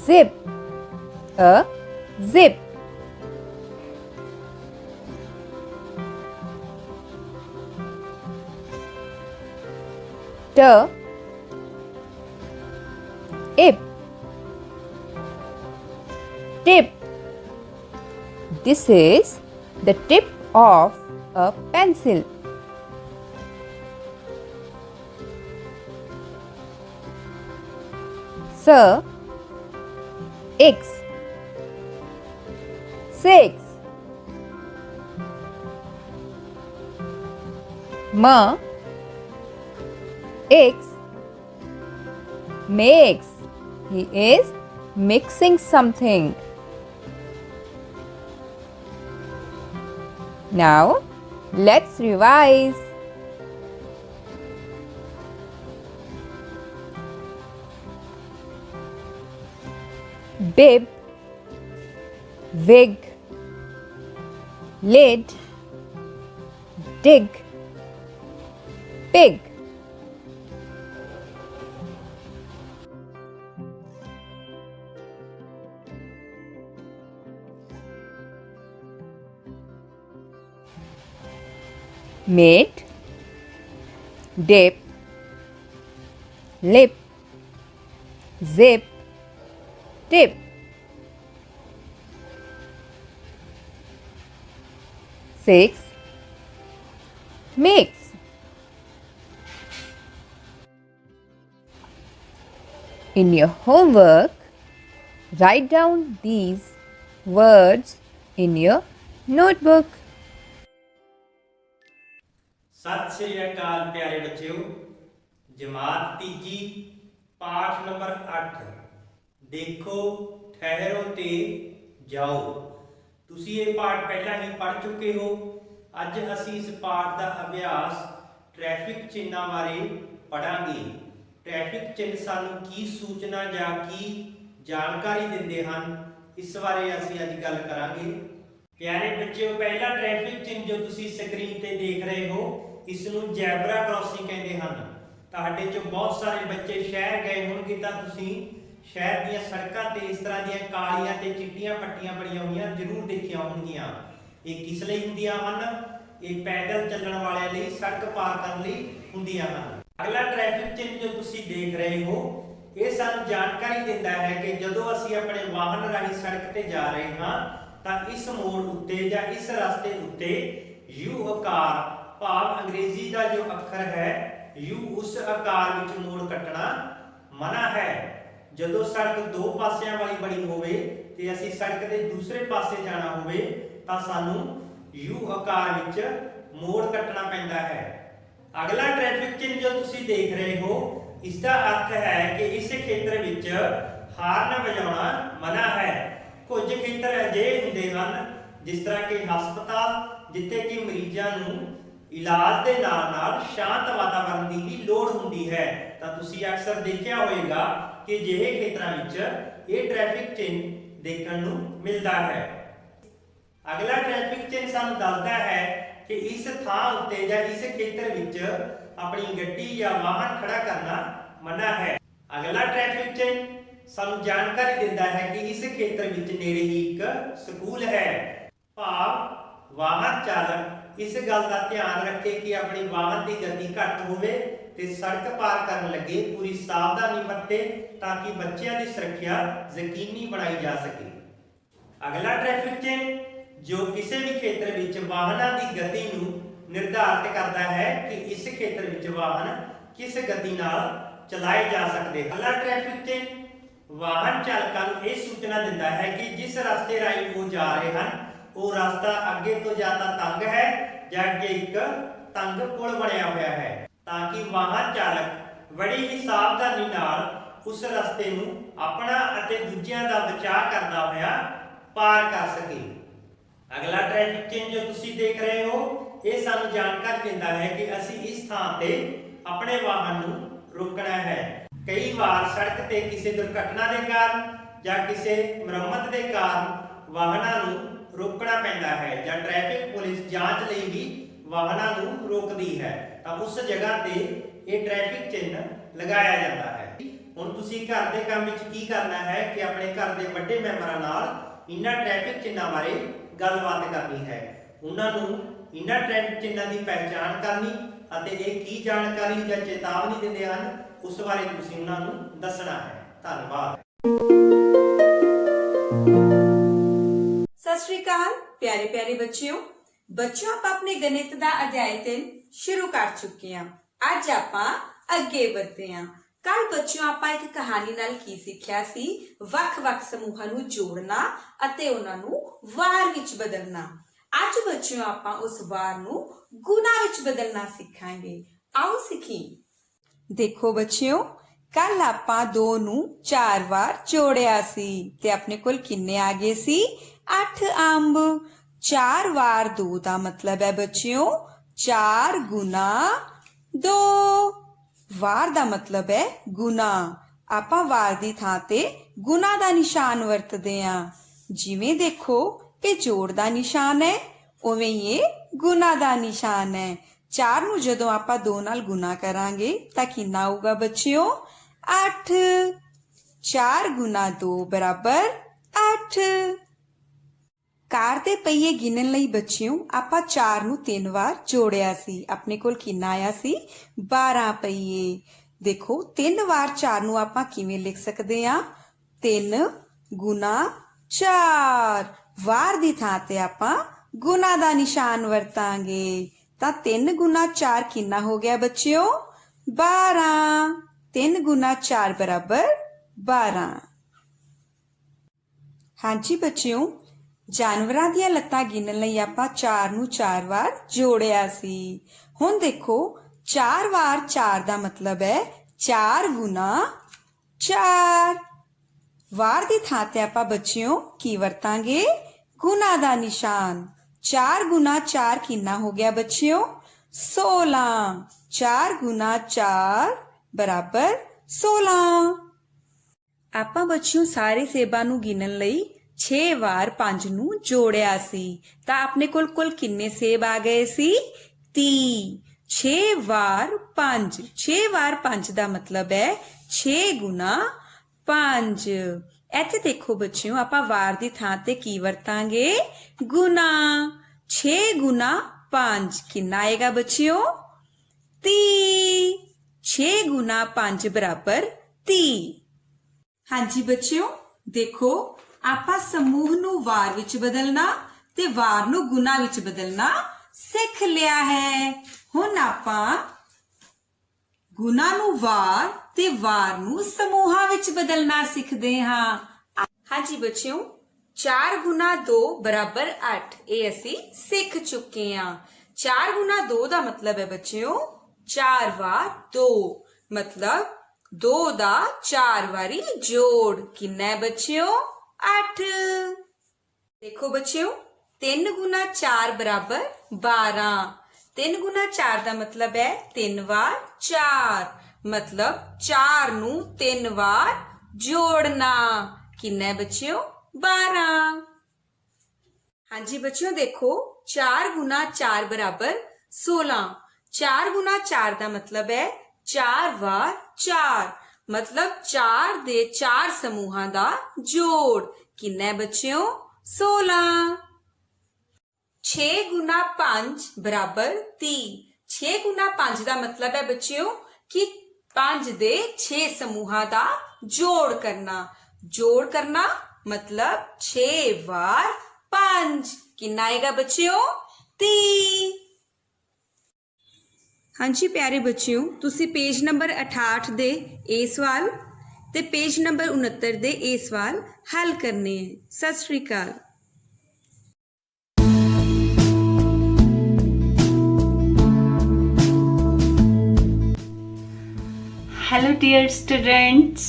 zip, a zip. T, ip, tip. This is the tip of a pencil. S, X, six. M, X, mix. He is mixing something. Now, let's revise. Bib, wig, lid, dig, pig. Mid, dip, lip, zip, tip. Six, mix. In your homework, write down these words in your notebook. सत श्री अकाल प्यारे बच्चों, जमात तीजी पाठ number 8 देखो ठहरो ते जाओ। तुसी ये पाठ पहला ही पढ़ चुके हो। अज असी इस पाठ का अभ्यास ट्रैफिक चिन्हां बारे पढ़ांगे। ट्रैफिक चिन्ह सानू की सूचना या की जानकारी दिंदे हन, इस बारे असी अज गल करांगे। प्यारे बच्चों, पहला ट्रैफिक चिन्ह जो तुसी स्क्रीन ते देख रहे हो, इसनू जैबरा क्रॉसिंग कहते हैं। तुहाडे चों बहुत सारे बच्चे शहर गए होणगे तां तुसी शहर दीयां सड़कां ते इस तरह दीयां कालियां ते चिट्टियां पट्टियां बणीआं होईआं जरूर देखिआं होणगीआं। ये किस लई हुंदियां हन? ये पैदल चलण वालिआं लई, सड़क पार करन लई हुंदियां हन। अगला ट्रैफिक चिन्ह जो तुसी देख रहे हो, ये सानू जानकारी दिंदा है कि जदों असीं अपने वाहन राही सड़क ते जा रहे हां तां इस मोड़ उत्ते जां इस रस्ते उत्ते यू आकार भाव अंग्रेजी का जो अखर है यू, उस आकार विच मोड़ कटना मना है। जदों सड़क दो पासियां वाली बनी होवे ते असीं सड़क दे दूसरे पासे जाना होवे तां सानू यू आकार विच मोड़ कटना पैंदा है। अगला ट्रैफिक चिन्ह जो तुसीं देख रहे हो, इसका अर्थ है कि इस खेत्र विच हार्न बजाउणा मना है। कुछ खेत्र अजिहे हुंदे हन ਜਿਸ ਤਰ੍ਹਾਂ ਕਿ ਹਸਪਤਾਲ, ਜਿੱਥੇ ਕਿ ਮਰੀਜ਼ਾਂ ਨੂੰ ਇਲਾਜ ਦੇ ਨਾਲ ਸ਼ਾਂਤ ਵਾਤਾਵਰਣ ਦੀ ਵੀ ਲੋੜ ਹੁੰਦੀ ਹੈ। ਤਾਂ ਤੁਸੀਂ ਅਕਸਰ ਦੇਖਿਆ ਹੋਵੇਗਾ ਕਿ ਜਿਹੇ ਖੇਤਰਾਂ ਵਿੱਚ ਇਹ ਟ੍ਰੈਫਿਕ ਚਿੰਨ੍ਹ ਦੇਖਣ ਨੂੰ ਮਿਲਦਾ ਹੈ। ਅਗਲਾ ਟ੍ਰੈਫਿਕ ਚਿੰਨ੍ਹ ਸਾਨੂੰ ਦੱਸਦਾ ਹੈ ਕਿ ਇਸ ਥਾਂ ਉੱਤੇ ਜਾਂ ਇਸ ਖੇਤਰ ਵਿੱਚ ਆਪਣੀ ਗੱਡੀ ਜਾਂ ਵਾਹਨ ਖੜਾ ਕਰਨਾ ਮਨਾ ਹੈ। ਅਗਲਾ ਟ੍ਰੈਫਿਕ ਚਿੰਨ੍ਹ ਸਾਨੂੰ ਜਾਣਕਾਰੀ ਦਿੰਦਾ ਹੈ ਕਿ ਇਸ ਖੇਤਰ ਵਿੱਚ ਨੇੜੇ ਹੀ ਇੱਕ ਸਕੂਲ ਹੈ। ਭਾਵ ਵਾਹਨ ਚਾਲਕ ਇਸ ਗੱਲ ਦਾ ਧਿਆਨ ਰੱਖੇ ਕਿ ਆਪਣੀ ਵਾਹਨ ਦੀ ਗਤੀ ਘੱਟ ਹੋਵੇ ਤੇ ਸੜਕ ਪਾਰ ਕਰਨ ਲੱਗੇ ਪੂਰੀ ਸਾਵਧਾਨੀ ਵਰਤੇ ਤਾਂ ਕਿ ਬੱਚਿਆਂ ਦੀ ਸੁਰੱਖਿਆ ਯਕੀਨੀ ਬਣਾਈ ਜਾ ਸਕੇ। ਅਗਲਾ ਟ੍ਰੈਫਿਕ ਚਿੰਨ੍ਹ ਜੋ ਕਿਸੇ ਵੀ ਖੇਤਰ ਵਿੱਚ ਵਾਹਨਾਂ ਦੀ ਗਤੀ ਨੂੰ ਨਿਰਧਾਰਿਤ ਕਰਦਾ ਹੈ ਕਿ ਇਸ ਖੇਤਰ ਵਿੱਚ ਵਾਹਨ ਕਿਸ ਗਤੀ ਨਾਲ ਚਲਾਏ ਜਾ ਸਕਦੇ ਹਨ। ਅਗਲਾ ਟ੍ਰੈਫਿਕ ਚਿੰਨ੍ਹ ਵਾਹਨ ਚਾਲਕਾਂ ਨੂੰ ਇਹ ਸੂਚਨਾ ਦਿੰਦਾ ਹੈ ਕਿ ਜਿਸ ਰਸਤੇ ਰਾਹੀਂ ਉਹ ਜਾ ਰਹੇ ਹਨ ਉਹ ਰਸਤਾ ਅੱਗੇ ਤੋਂ ਜ਼ਿਆਦਾ ਤੰਗ ਹੈ ਜਾਂ ਅੱਗੇ ਇੱਕ ਤੰਗ ਪੁਲ ਬਣਿਆ ਹੋਇਆ ਹੈ, ਤਾਂ ਕਿ ਵਾਹਨ ਚਾਲਕ ਬੜੀ ਹੀ ਸਾਵਧਾਨੀ ਨਾਲ ਉਸ ਰਸਤੇ ਨੂੰ ਆਪਣਾ ਅਤੇ ਦੂਜਿਆਂ ਦਾ ਬਚਾਅ ਕਰਦਾ ਹੋਇਆ ਪਾਰ ਕਰ ਸਕੇ। ਅਗਲਾ ਟ੍ਰੈਫਿਕ ਚਿੰਨ੍ਹ ਜੋ ਤੁਸੀਂ ਦੇਖ ਰਹੇ ਹੋ ਇਹ ਸਾਨੂੰ ਜਾਣਕਾਰੀ ਦਿੰਦਾ ਹੈ ਕਿ ਅਸੀਂ ਇਸ ਥਾਂ ਤੇ ਆਪਣੇ ਵਾਹਨ ਨੂੰ ਰੋਕਣਾ ਹੈ। ਕਈ ਵਾਰ ਸੜਕ ਤੇ ਕਿਸੇ ਦੁਰਘਟਨਾ ਦੇ ਕਾਰਨ ਜਾਂ ਕਿਸੇ ਮੁਰੰਮਤ ਦੇ ਕਾਰਨ ਵਾਹਨਾਂ ਨੂੰ ਰੋਕਣਾ ਪੈਂਦਾ ਹੈ ਜਾਂ ਟ੍ਰੈਫਿਕ ਪੁਲਿਸ ਜਾਂਚ ਲਈ ਵੀ ਵਾਹਨਾਂ ਨੂੰ ਰੋਕਦੀ ਹੈ, ਤਾਂ ਉਸ ਜਗ੍ਹਾ ਤੇ ਇਹ ਟ੍ਰੈਫਿਕ ਚਿੰਨ੍ਹ ਲਗਾਇਆ ਜਾਂਦਾ ਹੈ। ਹੁਣ ਤੁਸੀਂ ਘਰ ਦੇ ਕੰਮ ਵਿੱਚ ਕੀ ਕਰਨਾ ਹੈ ਕਿ ਆਪਣੇ ਘਰ ਦੇ ਵੱਡੇ ਮੈਂਬਰਾਂ ਨਾਲ ਇਹਨਾਂ ਟ੍ਰੈਫਿਕ ਚਿੰਨ੍ਹਾਂ ਬਾਰੇ ਗੱਲਬਾਤ ਕਰਨੀ ਹੈ। ਉਹਨਾਂ ਨੂੰ ਇਹਨਾਂ ਟ੍ਰੈਫਿਕ ਚਿੰਨ੍ਹਾਂ ਦੀ ਪਹਿਚਾਣ ਕਰਨੀ ਅਤੇ ਇਹ ਕੀ ਜਾਣਕਾਰੀ ਜਾਂ ਚੇਤਾਵਨੀ ਦਿੰਦੇ ਹਨ ਉਸ ਬਾਰੇ ਤੁਸੀਂ ਉਹਨਾਂ ਨੂੰ ਦੱਸਣਾ ਹੈ। ਧੰਨਵਾਦ। सत श्री अकाल प्यारे प्यारे बच्चों आप अपने गणित का अध्याय 3 शुरू कर चुके हैं। अज आप अगे बढ़ते हैं। कल बच्चों आप एक कहानी नाल की सीखिया सी, वख-वख समूहां नूं जोड़ना अते उन्हां नूं वार विच बदलना। अज बच्चों आप उस वार नूं गुणा विच बदलना सीखांगे। आओ सीखी। देखो बच्चों, कल आप 2 नूं 4 वार जोड़िया सी ते अपने कोल किन्ने आ गए सी 8 अंब। 4 वार 2 का मतलब है बच्चों 4 गुना 2। वार का मतलब है गुना। आपां वार दी थां ते गुना का निशान वरतदे हां। जिवें देखो ये जोड़ का निशान है उवें ये गुना का निशान है। 4 नूं जदों आपां 2 नाल गुना करांगे तां किन्ना आऊगा बच्चों 8। 4 गुना 2 बराबर 8। कार दे पहिए गिनन लई बच्चों आपां 4 नूं 3 वार जोड़िया सी। अपने कोल किन्ना आया सी 12 पहिए। देखो 3 वार 4 नूं आपां किवें लिख सकदे हां 3 गुना 4। वार दी थां ते आपां गुना दा निशान वरतांगे तां 3 गुना 4 किन्ना हो गया बच्चों 12। 3 गुना 4 बराबर 12। हाँ जी बच्चों, जानवरां दियां लत्तां गिनन लई आपां 4 नूं 4 वार जोड़िया सी। हुण देखो 4 वार 4 दा मतलब है 4 गुना 4। वार दी थां ते आपां बच्चों की वरतांगे गुना दा निशान। 4 गुना 4 किन्ना हो गया बच्चों 16। 4 गुना 4 बराबर 16। आपां बच्चों सारे सेबां नूं गिनन लई 6 वार 5 नूं जोड़िया सी तां अपने कोल कुल किन्ने सेब आ गए सी 30। 6 वार 5। 6 वार 5 दा मतलब है 6 गुना 5। इत्थे देखो बच्चों आपां वार दी थां ते की वरतांगे गुना। 6 गुना 5 किन्ना आएगा बच्चों 30। 6 गुना 5 बराबर 30। हाँ जी बच्चों, देखो आपां समूह नूं वार विच बदलना ते वार नूं गुना विच बदलना सीख लिया है। हुण आपां गुना नूं वार ते वार नूं समूहां विच बदलना सीखदे हां। हाँ जी बच्चों, 4 गुना 2 बराबर 8 ये असी सीख चुके हां। 4 गुना 2 दा मतलब है बच्चों 4 वार 2 मतलब 2 दा 4 वारी जोड़ किन्ना है बच्चों 8। देखो बच्चों 3 गुना 4 बराबर 12। 3 गुना 4 का मतलब है 3 बार 4, मतलब 4 नू 3 बार जोड़ना। कितना है बच्चों? 12। हाँ जी बच्चों देखो, 4 गुना 4 बराबर 16। 4 गुना 4 का मतलब है 4 बार 4, मतलब 4 दे 4 समूहां दा जोड़। कितना है बच्चों? 16। 6 गुना 5 बराबर 30। 6 गुना 5 का मतलब है बच्चों कि 5 दे 6 समूहां दा जोड़ करना। जोड़ करना मतलब 6 बार 5। कितना आएगा बच्चों? 30। हाँ जी प्यारे बच्चों, तुसी पेज नंबर 68 दे ए सवाल ते पेज नंबर 69 दे ए सवाल हल करने हैं। सत श्री अकाल। Hello dear students,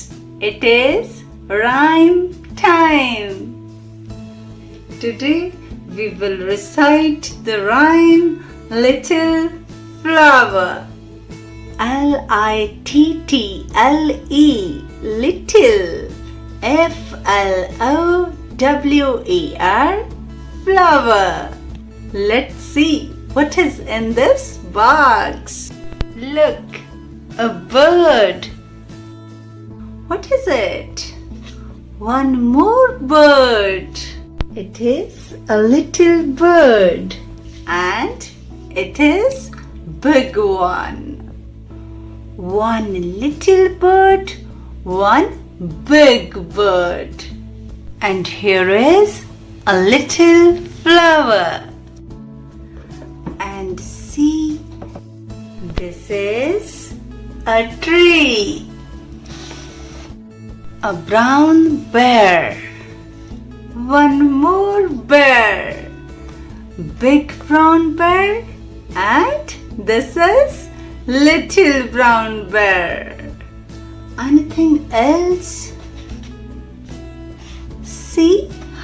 it is rhyme time. Today we will recite the rhyme Little Flower. L-I-T-T-L-E, little. F-L-O-W-E-R, flower. Let's see what is in this box. Look, a bird. What is it? One more bird. It is a little bird and it is big one. One little bird, one big bird. And here is a little flower. And see, this is a tree. A brown bear. One more bear. Big brown bear and this is little brown bear. Anything else? See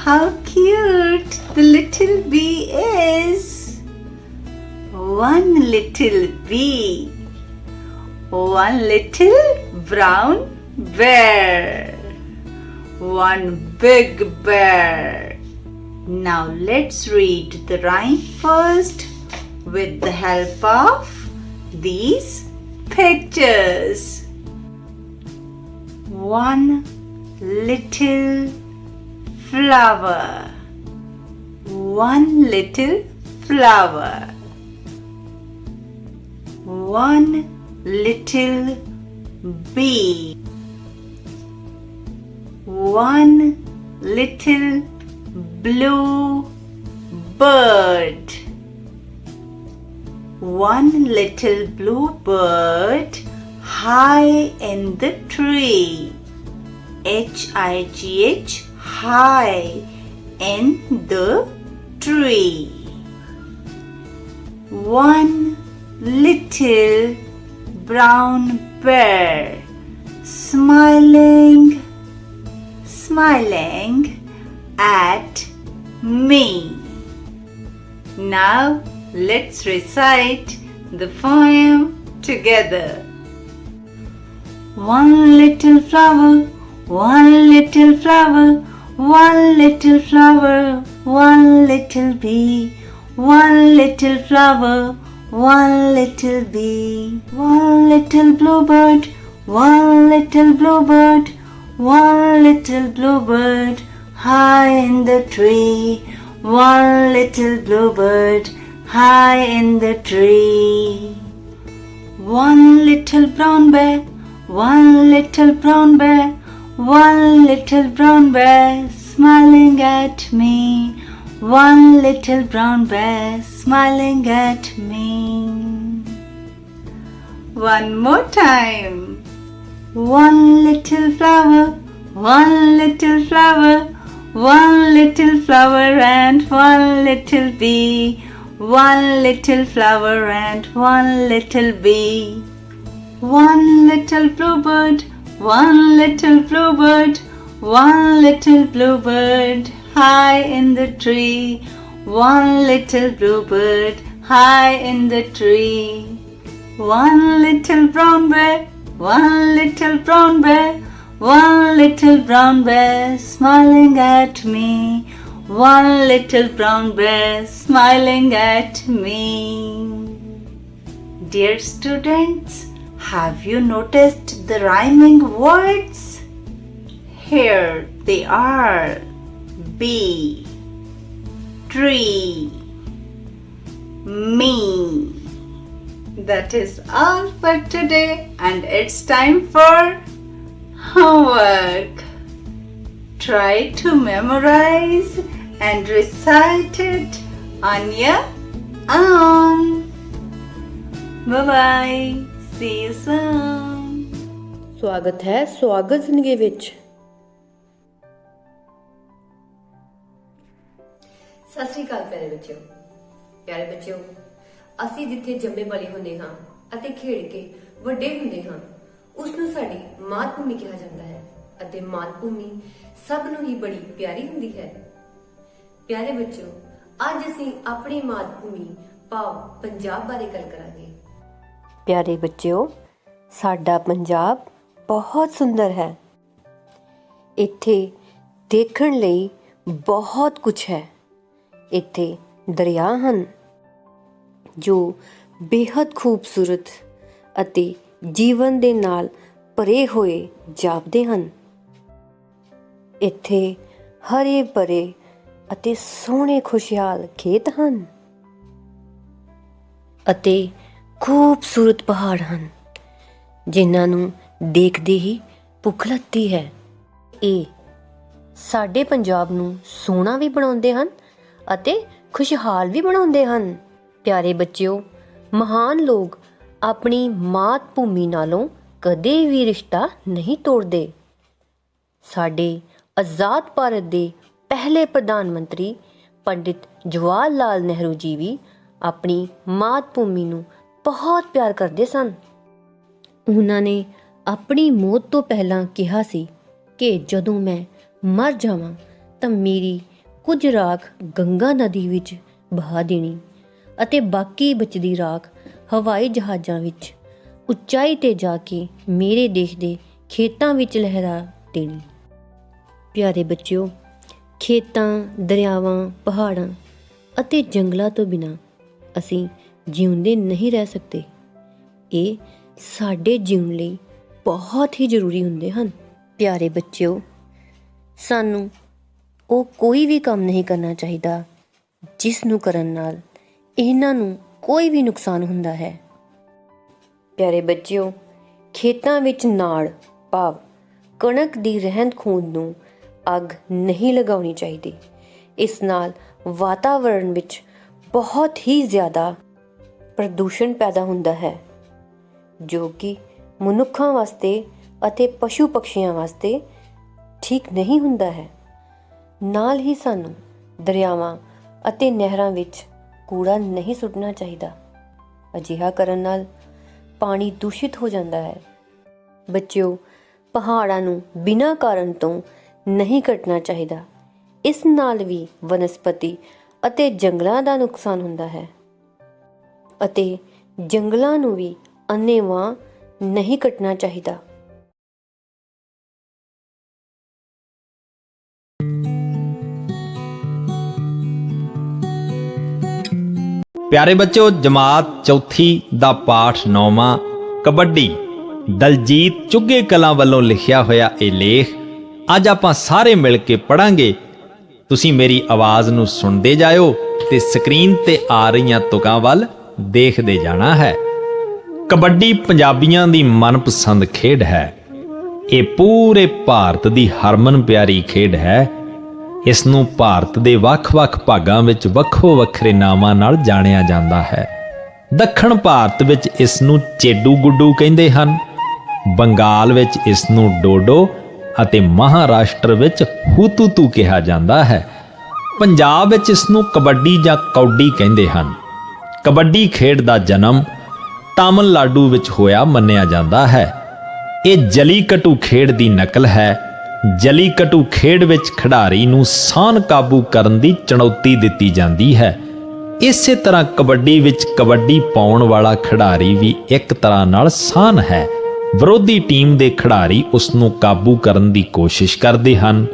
how cute the little bee is. One little bee. One little brown bear. One big bear. Now let's read the rhyme first with the help of these pictures. One little flower. One little flower. One little bee. One little blue bird. One little blue bird high in the tree. H-I-G-H, high in the tree. One little brown bear smiling at me. Now let's recite the poem together. One little flower, one little flower, one little flower, one little bee, one little flower, one little bee. One little bluebird, one little bluebird, one little bluebird high in the tree. One little bluebird high in the tree. One little brown bear, one little brown bear, one little brown bear smiling at me. One little brown bear smiling at me. One more time. One little flower, one little flower, one little flower and one little bee. One little flower and one little bee. One little bluebird, one little bluebird, one little bluebird high in the tree. One little bluebird high in the tree. One little brown bear, one little brown bear, one little brown bear smiling at me. One little brown bear smiling at me. Dear students, have you noticed the rhyming words? Here they are. Bee, tree, me. That is all for today, and it's time for homework. Try to memorize and recite it on your own. Bye-bye. See you soon. ਸਵਾਗਤ ਹੈ ਸਵਾਗਤ ਜ਼ਿੰਦਗੀ ਵਿੱਚ। ਸਤਿ ਸ਼੍ਰੀ ਅਕਾਲ ਪਿਆਰੇ ਬੱਚਿਓ। ਪਿਆਰੇ ਬੱਚਿਓ, ਅਸੀਂ ਜਿੱਥੇ ਜੰਮੇ ਪਲੇ ਹੁੰਦੇ ਹਾਂ ਅਤੇ ਖੇਡ ਕੇ ਵੱਡੇ ਹੁੰਦੇ ਹਾਂ, ਉਸ ਨੂੰ ਸਾਡੀ ਮਾਤ ਭੂਮੀ ਕਿਹਾ ਜਾਂਦਾ ਹੈ ਅਤੇ ਮਾਤ ਭੂਮੀ ਸਭ ਨੂੰ ਹੀ ਬੜੀ ਪਿਆਰੀ ਹੁੰਦੀ ਹੈ। ਪਿਆਰੇ ਬੱਚਿਓ, ਅੱਜ ਅਸੀਂ ਆਪਣੀ ਮਾਤ ਭੂਮੀ ਭਾਵ ਪੰਜਾਬ ਬਾਰੇ ਗੱਲ ਕਰਾਂਗੇ। ਪਿਆਰੇ ਬੱਚਿਓ, ਸਾਡਾ ਪੰਜਾਬ ਬਹੁਤ ਸੁੰਦਰ ਹੈ। ਇੱਥੇ ਦੇਖਣ ਲਈ ਬਹੁਤ ਕੁਝ ਹੈ। ਇੱਥੇ ਦਰਿਆ ਹਨ ਜੋ ਬੇहद ਖੂਬਸੂਰਤ ਅਤੇ ਜੀਵਨ ਦੇ ਨਾਲ ਭਰੇ ਹੋਏ ਜਾਪਦੇ ਹਨ। ਇੱਥੇ ਹਰੇ ਭਰੇ ਅਤੇ ਸੋਹਣੇ ਖੁਸ਼ਹਾਲ ਖੇਤ ਹਨ ਅਤੇ ਖੂਬਸੂਰਤ ਪਹਾੜ ਹਨ ਜਿਨ੍ਹਾਂ ਨੂੰ ਦੇਖਦੇ ਹੀ ਭੁੱਖ ਲੱਗਦੀ ਹੈ। ਇਹ ਸਾਡੇ ਪੰਜਾਬ ਨੂੰ ਸੋਹਣਾ ਵੀ ਬਣਾਉਂਦੇ ਹਨ ਅਤੇ ਖੁਸ਼ਹਾਲ ਵੀ ਬਣਾਉਂਦੇ ਹਨ। ਪਿਆਰੇ ਬੱਚਿਓ, ਮਹਾਨ ਲੋਕ ਆਪਣੀ ਮਾਤ ਭੂਮੀ ਨਾਲੋਂ ਕਦੇ ਵੀ ਰਿਸ਼ਤਾ ਨਹੀਂ ਤੋੜਦੇ। ਸਾਡੇ ਆਜ਼ਾਦ ਭਾਰਤ ਦੇ ਪਹਿਲੇ ਪ੍ਰਧਾਨ ਮੰਤਰੀ ਪੰਡਿਤ ਜਵਾਹਰ ਲਾਲ ਨਹਿਰੂ ਜੀ ਵੀ ਆਪਣੀ ਮਾਤ ਭੂਮੀ ਨੂੰ ਬਹੁਤ ਪਿਆਰ ਕਰਦੇ ਸਨ। ਉਹਨਾਂ ਨੇ ਆਪਣੀ ਮੌਤ ਤੋਂ ਪਹਿਲਾਂ ਕਿਹਾ ਸੀ ਕਿ ਜਦੋਂ ਮੈਂ ਮਰ ਜਾਵਾਂ ਤਾਂ ਮੇਰੀ ਕੁਝ ਰਾਖ ਗੰਗਾ ਨਦੀ ਵਿੱਚ ਬਹਾ ਦੇਣੀ ਅਤੇ ਬਾਕੀ ਬਚਦੀ ਰਾਖ ਹਵਾਈ ਜਹਾਜ਼ਾਂ ਵਿੱਚ ਉੱਚਾਈ 'ਤੇ ਜਾ ਕੇ ਮੇਰੇ ਦੇਸ਼ ਦੇ ਖੇਤਾਂ ਵਿੱਚ ਲਹਿਰਾ ਦੇਣੀ। ਪਿਆਰੇ ਬੱਚਿਓ, ਖੇਤਾਂ, ਦਰਿਆਵਾਂ, ਪਹਾੜਾਂ ਅਤੇ ਜੰਗਲਾਂ ਤੋਂ ਬਿਨਾਂ ਅਸੀਂ ਜਿਉਂਦੇ ਨਹੀਂ ਰਹਿ ਸਕਦੇ। ਇਹ ਸਾਡੇ ਜੀਉਣ ਲਈ ਬਹੁਤ ਹੀ ਜ਼ਰੂਰੀ ਹੁੰਦੇ ਹਨ। ਪਿਆਰੇ ਬੱਚਿਓ, ਸਾਨੂੰ ਉਹ ਕੋਈ ਵੀ ਕੰਮ ਨਹੀਂ ਕਰਨਾ ਚਾਹੀਦਾ ਜਿਸ ਨੂੰ ਕਰਨ ਨਾਲ ਇਹਨਾਂ ਨੂੰ ਕੋਈ ਵੀ ਨੁਕਸਾਨ ਹੁੰਦਾ ਹੈ। ਪਿਆਰੇ ਬੱਚਿਓ, ਖੇਤਾਂ ਵਿੱਚ ਨਾੜ ਭਾਵ ਕਣਕ ਦੀ ਰਹਿੰਦ ਖੂੰਹਦ ਨੂੰ ਅੱਗ ਨਹੀਂ ਲਗਾਉਣੀ ਚਾਹੀਦੀ। ਇਸ ਨਾਲ ਵਾਤਾਵਰਣ ਵਿੱਚ ਬਹੁਤ ਹੀ ਜ਼ਿਆਦਾ ਪ੍ਰਦੂਸ਼ਣ ਪੈਦਾ ਹੁੰਦਾ ਹੈ ਜੋ ਕਿ ਮਨੁੱਖਾਂ ਵਾਸਤੇ ਅਤੇ ਪਸ਼ੂ ਪਕਸ਼ੀਆਂ ਵਾਸਤੇ ਠੀਕ ਨਹੀਂ ਹੁੰਦਾ ਹੈ। ਨਾਲ ਹੀ ਸਾਨੂੰ ਦਰਿਆਵਾਂ ਅਤੇ ਨਹਿਰਾਂ ਵਿੱਚ ਕੂੜਾ ਨਹੀਂ ਸੁੱਟਣਾ ਚਾਹੀਦਾ। ਅਜਿਹਾ ਕਰਨ ਨਾਲ ਪਾਣੀ ਦੂਸ਼ਿਤ ਹੋ ਜਾਂਦਾ ਹੈ। ਬੱਚਿਓ, ਪਹਾੜਾਂ ਨੂੰ ਬਿਨਾਂ ਕਾਰਨ ਤੋਂ ਨਹੀਂ ਕੱਟਣਾ ਚਾਹੀਦਾ। ਇਸ ਨਾਲ ਵੀ ਵਨਸਪਤੀ ਅਤੇ ਜੰਗਲਾਂ ਦਾ ਨੁਕਸਾਨ ਹੁੰਦਾ ਹੈ ਅਤੇ ਜੰਗਲਾਂ ਨੂੰ ਵੀ ਅੰਨ੍ਹੇਵਾਹ ਨਹੀਂ ਕੱਟਣਾ ਚਾਹੀਦਾ। ਪਿਆਰੇ ਬੱਚਿਓ, ਜਮਾਤ ਚੌਥੀ ਦਾ ਪਾਠ 9ਵਾਂ ਕਬੱਡੀ ਦਲਜੀਤ ਚੁੱਗੇ ਕਲਾਂ ਵੱਲੋਂ ਲਿਖਿਆ ਹੋਇਆ ਇਹ ਲੇਖ ਅੱਜ ਆਪਾਂ ਸਾਰੇ ਮਿਲ ਕੇ ਪੜ੍ਹਾਂਗੇ। ਤੁਸੀਂ ਮੇਰੀ ਆਵਾਜ਼ ਨੂੰ ਸੁਣਦੇ ਜਾਇਓ ਤੇ ਸਕਰੀਨ ਤੇ ਆ ਰਹੀਆਂ ਤੁਕਾਂ ਵੱਲ ਦੇਖਦੇ ਜਾਣਾ ਹੈ। ਕਬੱਡੀ ਪੰਜਾਬੀਆਂ ਦੀ ਮਨਪਸੰਦ ਖੇਡ ਹੈ। ਇਹ ਪੂਰੇ ਭਾਰਤ ਦੀ ਹਰਮਨ ਪਿਆਰੀ ਖੇਡ ਹੈ। ਇਸ ਨੂੰ ਭਾਰਤ ਦੇ ਵੱਖ-ਵੱਖ ਭਾਗਾਂ ਵਿੱਚ ਵੱਖੋ ਵੱਖਰੇ ਨਾਵਾਂ ਨਾਲ ਜਾਣਿਆ ਜਾਂਦਾ ਹੈ। ਦੱਖਣ ਭਾਰਤ ਵਿੱਚ ਇਸ ਨੂੰ ਚੇਡੂ ਗੁੱਡੂ ਕਹਿੰਦੇ ਹਨ, ਬੰਗਾਲ ਵਿੱਚ ਇਸ ਨੂੰ ਡੋਡੋ ਅਤੇ ਮਹਾਰਾਸ਼ਟਰ ਵਿੱਚ ਹੂਤੂਤੂ ਕਿਹਾ ਜਾਂਦਾ ਹੈ। ਪੰਜਾਬ ਵਿੱਚ ਇਸ ਨੂੰ ਕਬੱਡੀ ਜਾਂ ਕੌਡੀ ਕਹਿੰਦੇ ਹਨ। ਕਬੱਡੀ ਖੇਡ ਦਾ ਜਨਮ ਤਾਮਿਲਨਾਡੂ ਵਿੱਚ ਹੋਇਆ ਮੰਨਿਆ ਜਾਂਦਾ ਹੈ। ਇਹ ਜਲੀਕਟੂ ਖੇਡ ਦੀ ਨਕਲ ਹੈ ਜਲੀਕਟੂ ਖੇਡ ਵਿੱਚ ਖਿਡਾਰੀ ਨੂੰ ਸਾਹ ਕਾਬੂ ਕਰਨ ਦੀ ਚੁਣੌਤੀ ਦਿੱਤੀ ਜਾਂਦੀ ਹੈ। ਇਸੇ ਤਰ੍ਹਾਂ ਕਬੱਡੀ ਵਿੱਚ ਕਬੱਡੀ ਪਾਉਣ ਵਾਲਾ ਖਿਡਾਰੀ ਵੀ ਇੱਕ ਤਰ੍ਹਾਂ ਨਾਲ ਸਾਹ ਹੈ। ਵਿਰੋਧੀ ਟੀਮ ਦੇ ਖਿਡਾਰੀ ਉਸ ਨੂੰ ਕਾਬੂ ਕਰਨ ਦੀ ਕੋਸ਼ਿਸ਼ ਕਰਦੇ ਹਨ।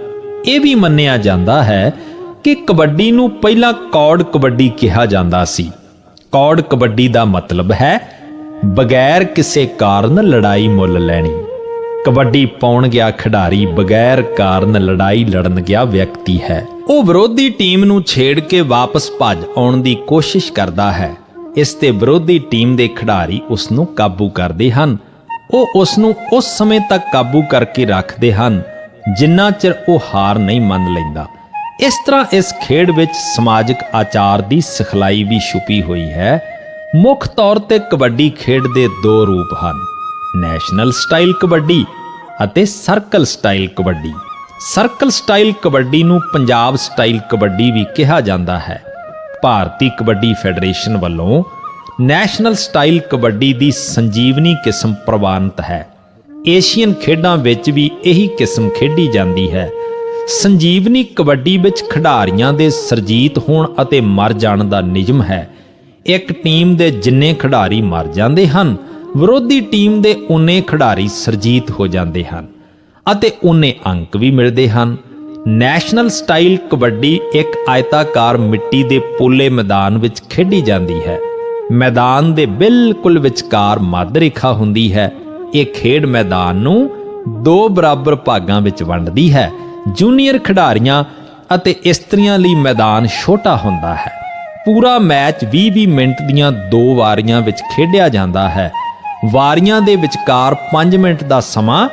ਇਹ ਵੀ ਮੰਨਿਆ ਜਾਂਦਾ ਹੈ ਕਿ ਕਬੱਡੀ ਨੂੰ ਪਹਿਲਾਂ ਕੌਡ ਕਬੱਡੀ ਕਿਹਾ ਜਾਂਦਾ ਸੀ। ਕੌਡ ਕਬੱਡੀ ਦਾ ਮਤਲਬ ਹੈ ਬਗੈਰ ਕਿਸੇ ਕਾਰਨ ਲੜਾਈ ਮੁੱਲ ਲੈਣੀ। ਕਬੱਡੀ ਪਾਉਣ ਗਿਆ ਖਿਡਾਰੀ ਬਗੈਰ ਕਾਰਨ ਲੜਾਈ ਲੜਨ ਗਿਆ ਵਿਅਕਤੀ ਹੈ। ਉਹ ਵਿਰੋਧੀ ਟੀਮ ਨੂੰ ਛੇੜ ਕੇ ਵਾਪਸ ਭੱਜ ਆਉਣ ਦੀ ਕੋਸ਼ਿਸ਼ ਕਰਦਾ ਹੈ। ਇਸ ਤੇ ਵਿਰੋਧੀ ਟੀਮ ਦੇ ਖਿਡਾਰੀ ਉਸ ਨੂੰ ਕਾਬੂ ਕਰਦੇ ਹਨ। ਉਹ ਉਸ ਨੂੰ ਉਸ ਸਮੇਂ ਤੱਕ ਕਾਬੂ ਕਰਕੇ ਰੱਖਦੇ ਹਨ ਜਿੰਨਾ ਚਿਰ ਉਹ ਹਾਰ ਨਹੀਂ ਮੰਨ ਲੈਂਦਾ। ਇਸ ਤਰ੍ਹਾਂ ਇਸ ਖੇਡ ਵਿੱਚ ਸਮਾਜਿਕ ਆਚਾਰ ਦੀ ਸਿਖਲਾਈ ਵੀ ਛੁਪੀ ਹੋਈ ਹੈ। ਮੁੱਖ ਤੌਰ ਤੇ ਕਬੱਡੀ ਖੇਡ ਦੇ ਦੋ ਰੂਪ ਹਨ, ਨੈਸ਼ਨਲ ਸਟਾਈਲ ਕਬੱਡੀ ਅਤੇ circle style kabaddi. Circle style kabaddi ਨੂੰ ਪੰਜਾਬ ਸਟਾਈਲ ਕਬੱਡੀ ਵੀ ਕਿਹਾ ਜਾਂਦਾ ਹੈ। ਭਾਰਤੀ ਕਬੱਡੀ ਫੈਡਰੇਸ਼ਨ ਵੱਲੋਂ ਨੈਸ਼ਨਲ ਸਟਾਈਲ ਕਬੱਡੀ ਦੀ ਸੰਜੀਵਨੀ ਕਿਸਮ ਪ੍ਰਵਾਨਿਤ ਹੈ। ਏਸ਼ੀਅਨ ਖੇਡਾਂ ਵਿੱਚ ਵੀ ਇਹੀ ਕਿਸਮ ਖੇਡੀ ਜਾਂਦੀ ਹੈ। ਸੰਜੀਵਨੀ ਕਬੱਡੀ ਵਿੱਚ ਖਿਡਾਰੀਆਂ ਦੇ ਸਰਜੀਤ ਹੋਣ ਅਤੇ ਮਰ ਜਾਣ ਦਾ ਨਿਯਮ ਹੈ। ਇੱਕ ਟੀਮ ਦੇ ਜਿੰਨੇ ਖਿਡਾਰੀ ਮਰ ਜਾਂਦੇ ਹਨ, ਵਿਰੋਧੀ ਟੀਮ ਦੇ ਉਨੇ ਖਿਡਾਰੀ ਸਰਜੀਤ ਹੋ ਜਾਂਦੇ ਹਨ ਅਤੇ ਉਨੇ ਅੰਕ ਵੀ ਮਿਲਦੇ ਹਨ। ਨੈਸ਼ਨਲ ਸਟਾਈਲ ਕਬੱਡੀ ਇੱਕ ਆਇਤਾਕਾਰ ਮਿੱਟੀ ਦੇ ਪੋਲੇ ਮੈਦਾਨ ਵਿੱਚ ਖੇਡੀ ਜਾਂਦੀ ਹੈ। ਮੈਦਾਨ ਦੇ ਬਿਲਕੁਲ ਵਿਚਕਾਰ ਮੱਧ ਰੇਖਾ ਹੁੰਦੀ ਹੈ। ਇਹ ਖੇਡ ਮੈਦਾਨ ਨੂੰ ਦੋ ਬਰਾਬਰ ਭਾਗਾਂ ਵਿੱਚ ਵੰਡਦੀ ਹੈ। ਜੂਨੀਅਰ ਖਿਡਾਰੀਆਂ ਅਤੇ ਇਸਤਰੀਆਂ ਲਈ ਮੈਦਾਨ ਛੋਟਾ ਹੁੰਦਾ ਹੈ। ਪੂਰਾ ਮੈਚ 20-20 ਮਿੰਟ ਦੀਆਂ ਦੋ ਵਾਰੀਆਂ ਵਿੱਚ ਖੇਡਿਆ ਜਾਂਦਾ ਹੈ। ਵਾਰੀਆਂ ਦੇ ਵਿਚਕਾਰ 5 ਮਿੰਟ ਦਾ ਸਮਾਂ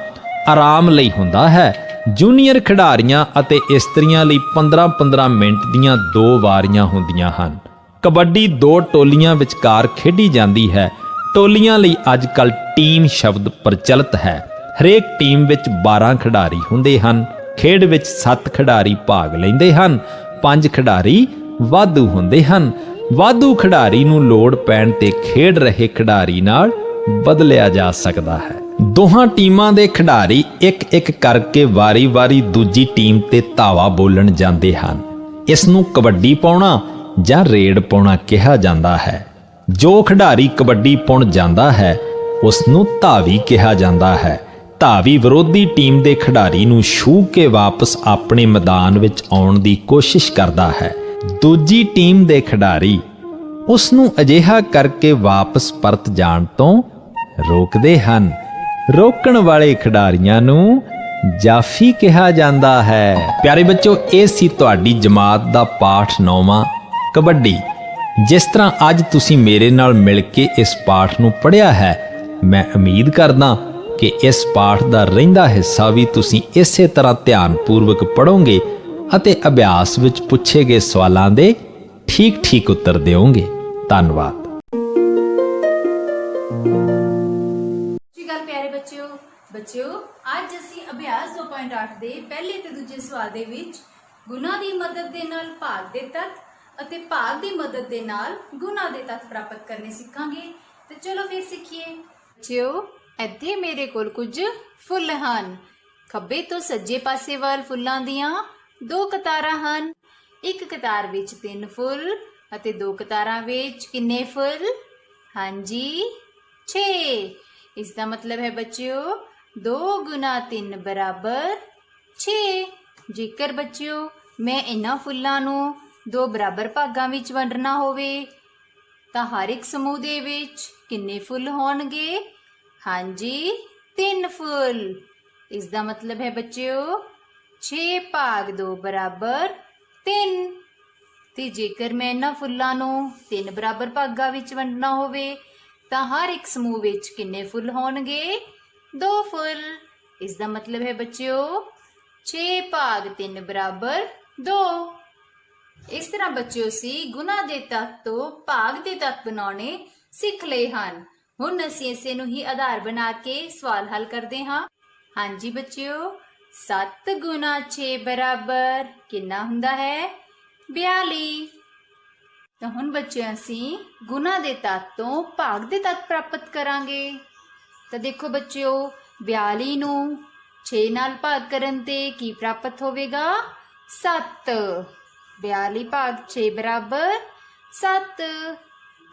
ਆਰਾਮ ਲਈ ਹੁੰਦਾ ਹੈ। ਜੂਨੀਅਰ ਖਿਡਾਰੀਆਂ ਅਤੇ ਇਸਤਰੀਆਂ ਲਈ 15-15 ਮਿੰਟ ਦੀਆਂ ਦੋ ਵਾਰੀਆਂ ਹੁੰਦੀਆਂ ਹਨ। ਕਬੱਡੀ ਦੋ ਟੋਲੀਆਂ ਵਿਚਕਾਰ ਖੇਡੀ ਜਾਂਦੀ ਹੈ। ਟੋਲੀਆਂ ਲਈ ਅੱਜ-ਕੱਲ੍ਹ ਟੀਮ ਸ਼ਬਦ ਪ੍ਰਚਲਿਤ ਹੈ। ਹਰੇਕ ਟੀਮ ਵਿੱਚ 12 ਖਿਡਾਰੀ ਹੁੰਦੇ ਹਨ। ਖੇਡ ਵਿੱਚ 7 ਖਿਡਾਰੀ ਭਾਗ ਲੈਂਦੇ ਹਨ। 5 ਖਿਡਾਰੀ ਵਾਧੂ ਹੁੰਦੇ ਹਨ। ਵਾਧੂ ਖਿਡਾਰੀ ਨੂੰ ਲੋੜ ਪੈਣ ਤੇ ਖੇਡ ਰਹੇ ਖਿਡਾਰੀ ਨਾਲ ਬਦਲਿਆ ਜਾ ਸਕਦਾ ਹੈ। ਦੋਹਾਂ ਟੀਮਾਂ ਦੇ ਖਿਡਾਰੀ ਇੱਕ-ਇੱਕ ਕਰਕੇ ਵਾਰੀ-ਵਾਰੀ ਦੂਜੀ ਟੀਮ ਤੇ ਧਾਵਾ ਬੋਲਣ ਜਾਂਦੇ ਹਨ। ਇਸ ਨੂੰ ਕਬੱਡੀ ਪਾਉਣਾ ਜਾਂ ਰੇਡ ਪਾਉਣਾ ਕਿਹਾ ਜਾਂਦਾ ਹੈ। ਜੋ ਖਿਡਾਰੀ ਕਬੱਡੀ ਪਾਉਣ ਜਾਂਦਾ ਹੈ ਉਸ ਨੂੰ ਧਾਵੀ ਕਿਹਾ ਜਾਂਦਾ ਹੈ। ਧਾਵੀ ਵਿਰੋਧੀ ਟੀਮ ਦੇ ਖਿਡਾਰੀ ਨੂੰ ਛੂਹ ਕੇ ਵਾਪਸ ਆਪਣੇ ਮੈਦਾਨ ਵਿੱਚ ਆਉਣ ਦੀ ਕੋਸ਼ਿਸ਼ ਕਰਦਾ ਹੈ। ਦੂਜੀ ਟੀਮ ਦੇ ਖਿਡਾਰੀ ਉਸ ਨੂੰ ਅਜਿਹਾ ਕਰਕੇ ਵਾਪਸ ਪਰਤ ਜਾਣ ਤੋਂ ਰੋਕਦੇ ਹਨ। ਰੋਕਣ ਵਾਲੇ ਖਿਡਾਰੀਆਂ ਨੂੰ ਜਾਫੀ ਕਿਹਾ ਜਾਂਦਾ ਹੈ। ਪਿਆਰੇ ਬੱਚੋ, ਇਹ ਸੀ ਤੁਹਾਡੀ ਜਮਾਤ ਦਾ ਪਾਠ 9ਵਾਂ ਕਬੱਡੀ। ਜਿਸ ਤਰ੍ਹਾਂ ਅੱਜ ਤੁਸੀਂ ਮੇਰੇ ਨਾਲ ਮਿਲ ਕੇ ਇਸ ਪਾਠ ਨੂੰ ਪੜ੍ਹਿਆ ਹੈ, ਮੈਂ ਉਮੀਦ ਕਰਦਾ ਕਿ ਇਸ ਪਾਠ ਦਾ ਰਹਿੰਦਾ ਹਿੱਸਾ ਵੀ ਤੁਸੀਂ ਇਸੇ ਤਰ੍ਹਾਂ ਧਿਆਨਪੂਰਵਕ ਪੜ੍ਹੋਗੇ ਅਤੇ ਅਭਿਆਸ ਵਿੱਚ ਪੁੱਛੇ ਗਏ ਸਵਾਲਾਂ ਦੇ ਠੀਕ-ਠੀਕ ਉੱਤਰ ਦਿਓਗੇ। ਧੰਨਵਾਦ। ਬੱਚਿਓ, ਅੱਜ ਅਸੀਂ ਅਭਿਆਸ 2.8 ਦੇ ਪਹਿਲੇ ਤੇ ਦੂਜੇ ਸਵਾਲ ਦੇ ਵਿੱਚ ਗੁਣਾ ਦੀ ਮਦਦ ਦੇ ਨਾਲ ਭਾਗ ਦੇ ਤੱਤ ਅਤੇ ਭਾਗ ਦੀ ਮਦਦ ਦੇ ਨਾਲ ਗੁਣਾ ਦੇ ਤੱਤ ਪ੍ਰਾਪਤ ਕਰਨੇ ਸਿੱਖਾਂਗੇ। ਤੇ ਚਲੋ ਫਿਰ ਸਿੱਖੀਏ। ਬੱਚਿਓ, ਇੱਥੇ ਮੇਰੇ ਕੋਲ ਕੁਝ ਫੁੱਲ ਹਨ। ਖੱਬੇ ਤੋਂ ਸੱਜੇ ਪਾਸੇ ਵੱਲ ਫੁੱਲਾਂ ਦੀਆਂ 2 ਕਤਾਰਾਂ ਹਨ। ਇੱਕ ਕਤਾਰ ਵਿੱਚ 3 ਫੁੱਲ ਅਤੇ 2 ਕਤਾਰਾਂ ਵਿੱਚ ਕਿੰਨੇ ਫੁੱਲ? ਹਾਂਜੀ, 6। ਇਸ ਦਾ ਮਤਲਬ ਹੈ ਬੱਚਿਓ 2 ਗੁਣਾ 3 ਬਰਾਬਰ 6। ਜੇਕਰ ਬੱਚਿਓ ਮੈਂ ਇਹਨਾਂ ਫੁੱਲਾਂ ਨੂੰ 2 ਬਰਾਬਰ ਭਾਗਾਂ ਵਿੱਚ ਵੰਡਣਾ ਹੋਵੇ ਤਾਂ ਹਰ ਇੱਕ ਸਮੂਹ ਦੇ ਵਿੱਚ ਕਿੰਨੇ ਫੁੱਲ ਹੋਣਗੇ? ਹਾਂਜੀ, 3 ਫੁੱਲ। ਇਸ ਦਾ ਮਤਲਬ ਹੈ ਬੱਚਿਓ 6 ਭਾਗ 2 ਬਰਾਬਰ 3। ਤੇ ਜੇਕਰ ਮੈਂ ਇਹਨਾਂ ਫੁੱਲਾਂ ਨੂੰ 3 ਬਰਾਬਰ ਭਾਗਾਂ ਵਿੱਚ ਵੰਡਣਾ ਹੋਵੇ ਤਾਂ ਹਰ ਇੱਕ ਸਮੂਹ ਵਿੱਚ ਕਿੰਨੇ ਫੁੱਲ ਹੋਣਗੇ? 2 ਫੁੱਲ। ਇਸ ਦਾ ਮਤਲਬ ਹੈ ਬੱਚਿਓ 6 ਭਾਗ 3 ਬਰਾਬਰ 2। ਇਸ ਤਰ੍ਹਾਂ ਬੱਚਿਓ ਅਸੀਂ ਗੁਣਾ ਦੇ ਤੱਤ ਤੋਂ ਭਾਗ ਦੇ ਤੱਤ ਬਣਾਉਣੇ ਸਿੱਖ ਲਏ ਹਨ। ਹੁਣ ਅਸੀਂ ਇਸੇ ਨੂੰ ਹੀ ਆਧਾਰ ਬਣਾ ਕੇ ਸਵਾਲ ਹੱਲ ਕਰਦੇ ਹਾਂ। ਹਾਂਜੀ ਬੱਚਿਓ, 7 ਗੁਣਾ 6 ਬਰਾਬਰ ਕਿੰਨਾ ਹੁੰਦਾ ਹੈ? 42। ਤਾਂ ਹੁਣ ਬੱਚਿਓ ਅਸੀਂ ਗੁਣਾ ਦੇ ਤੱਤ ਤੋਂ ਭਾਗ ਦੇ ਤੱਤ ਪ੍ਰਾਪਤ ਕਰਾਂਗੇ। ਤਾਂ ਦੇਖੋ ਬੱਚਿਓ, 42 ਨੂੰ 6 ਨਾਲ ਭਾਗ ਕਰਨ ਤੇ ਕੀ ਪ੍ਰਾਪਤ ਹੋਵੇਗਾ 7 42 ਭਾਗ 6 ਬਰਾਬਰ 7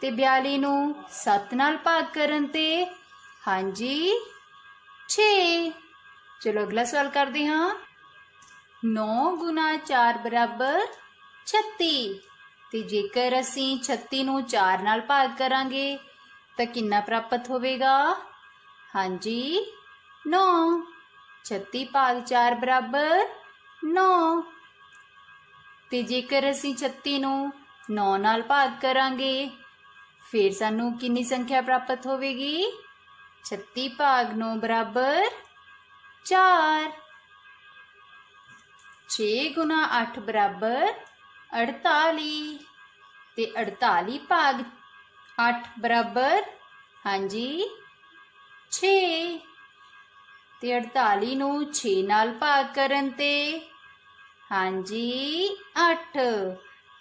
ਤੇ 42 ਨੂੰ 7 ਨਾਲ ਭਾਗ ਕਰਨ ਤੇ ਹਾਂਜੀ 6 ਚਲੋ ਅਗਲਾ ਸਵਾਲ ਕਰਦੇ ਹਾਂ 9 ਗੁਣਾ 4 ਬਰਾਬਰ 36 ਤੇ ਜੇਕਰ ਅਸੀਂ 36 ਨੂੰ 4 ਨਾਲ ਭਾਗ ਕਰਾਂਗੇ ਤਾਂ ਕਿੰਨਾ ਪ੍ਰਾਪਤ ਹੋਵੇਗਾ ਹਾਂਜੀ 9 36 ਭਾਗ 4 ਬਰਾਬਰ 9 ਤੇ ਜੇਕਰ ਅਸੀਂ 36 ਨੂੰ 9 ਨਾਲ ਭਾਗ ਕਰਾਂਗੇ ਫਿਰ ਸਾਨੂੰ ਕਿੰਨੀ ਸੰਖਿਆ ਪ੍ਰਾਪਤ ਹੋਵੇਗੀ 36 ਭਾਗ 9 ਬਰਾਬਰ 4 6 ਗੁਣਾ 8 ਬਰਾਬਰ 48 ਤੇ 48 ਭਾਗ 8 ਬਰਾਬਰ ਹਾਂਜੀ 6 ਤੇ 48 ਨੂੰ 6 ਨਾਲ ਭਾਗ ਕਰਨ ਤੇ ਹਾਂਜੀ 8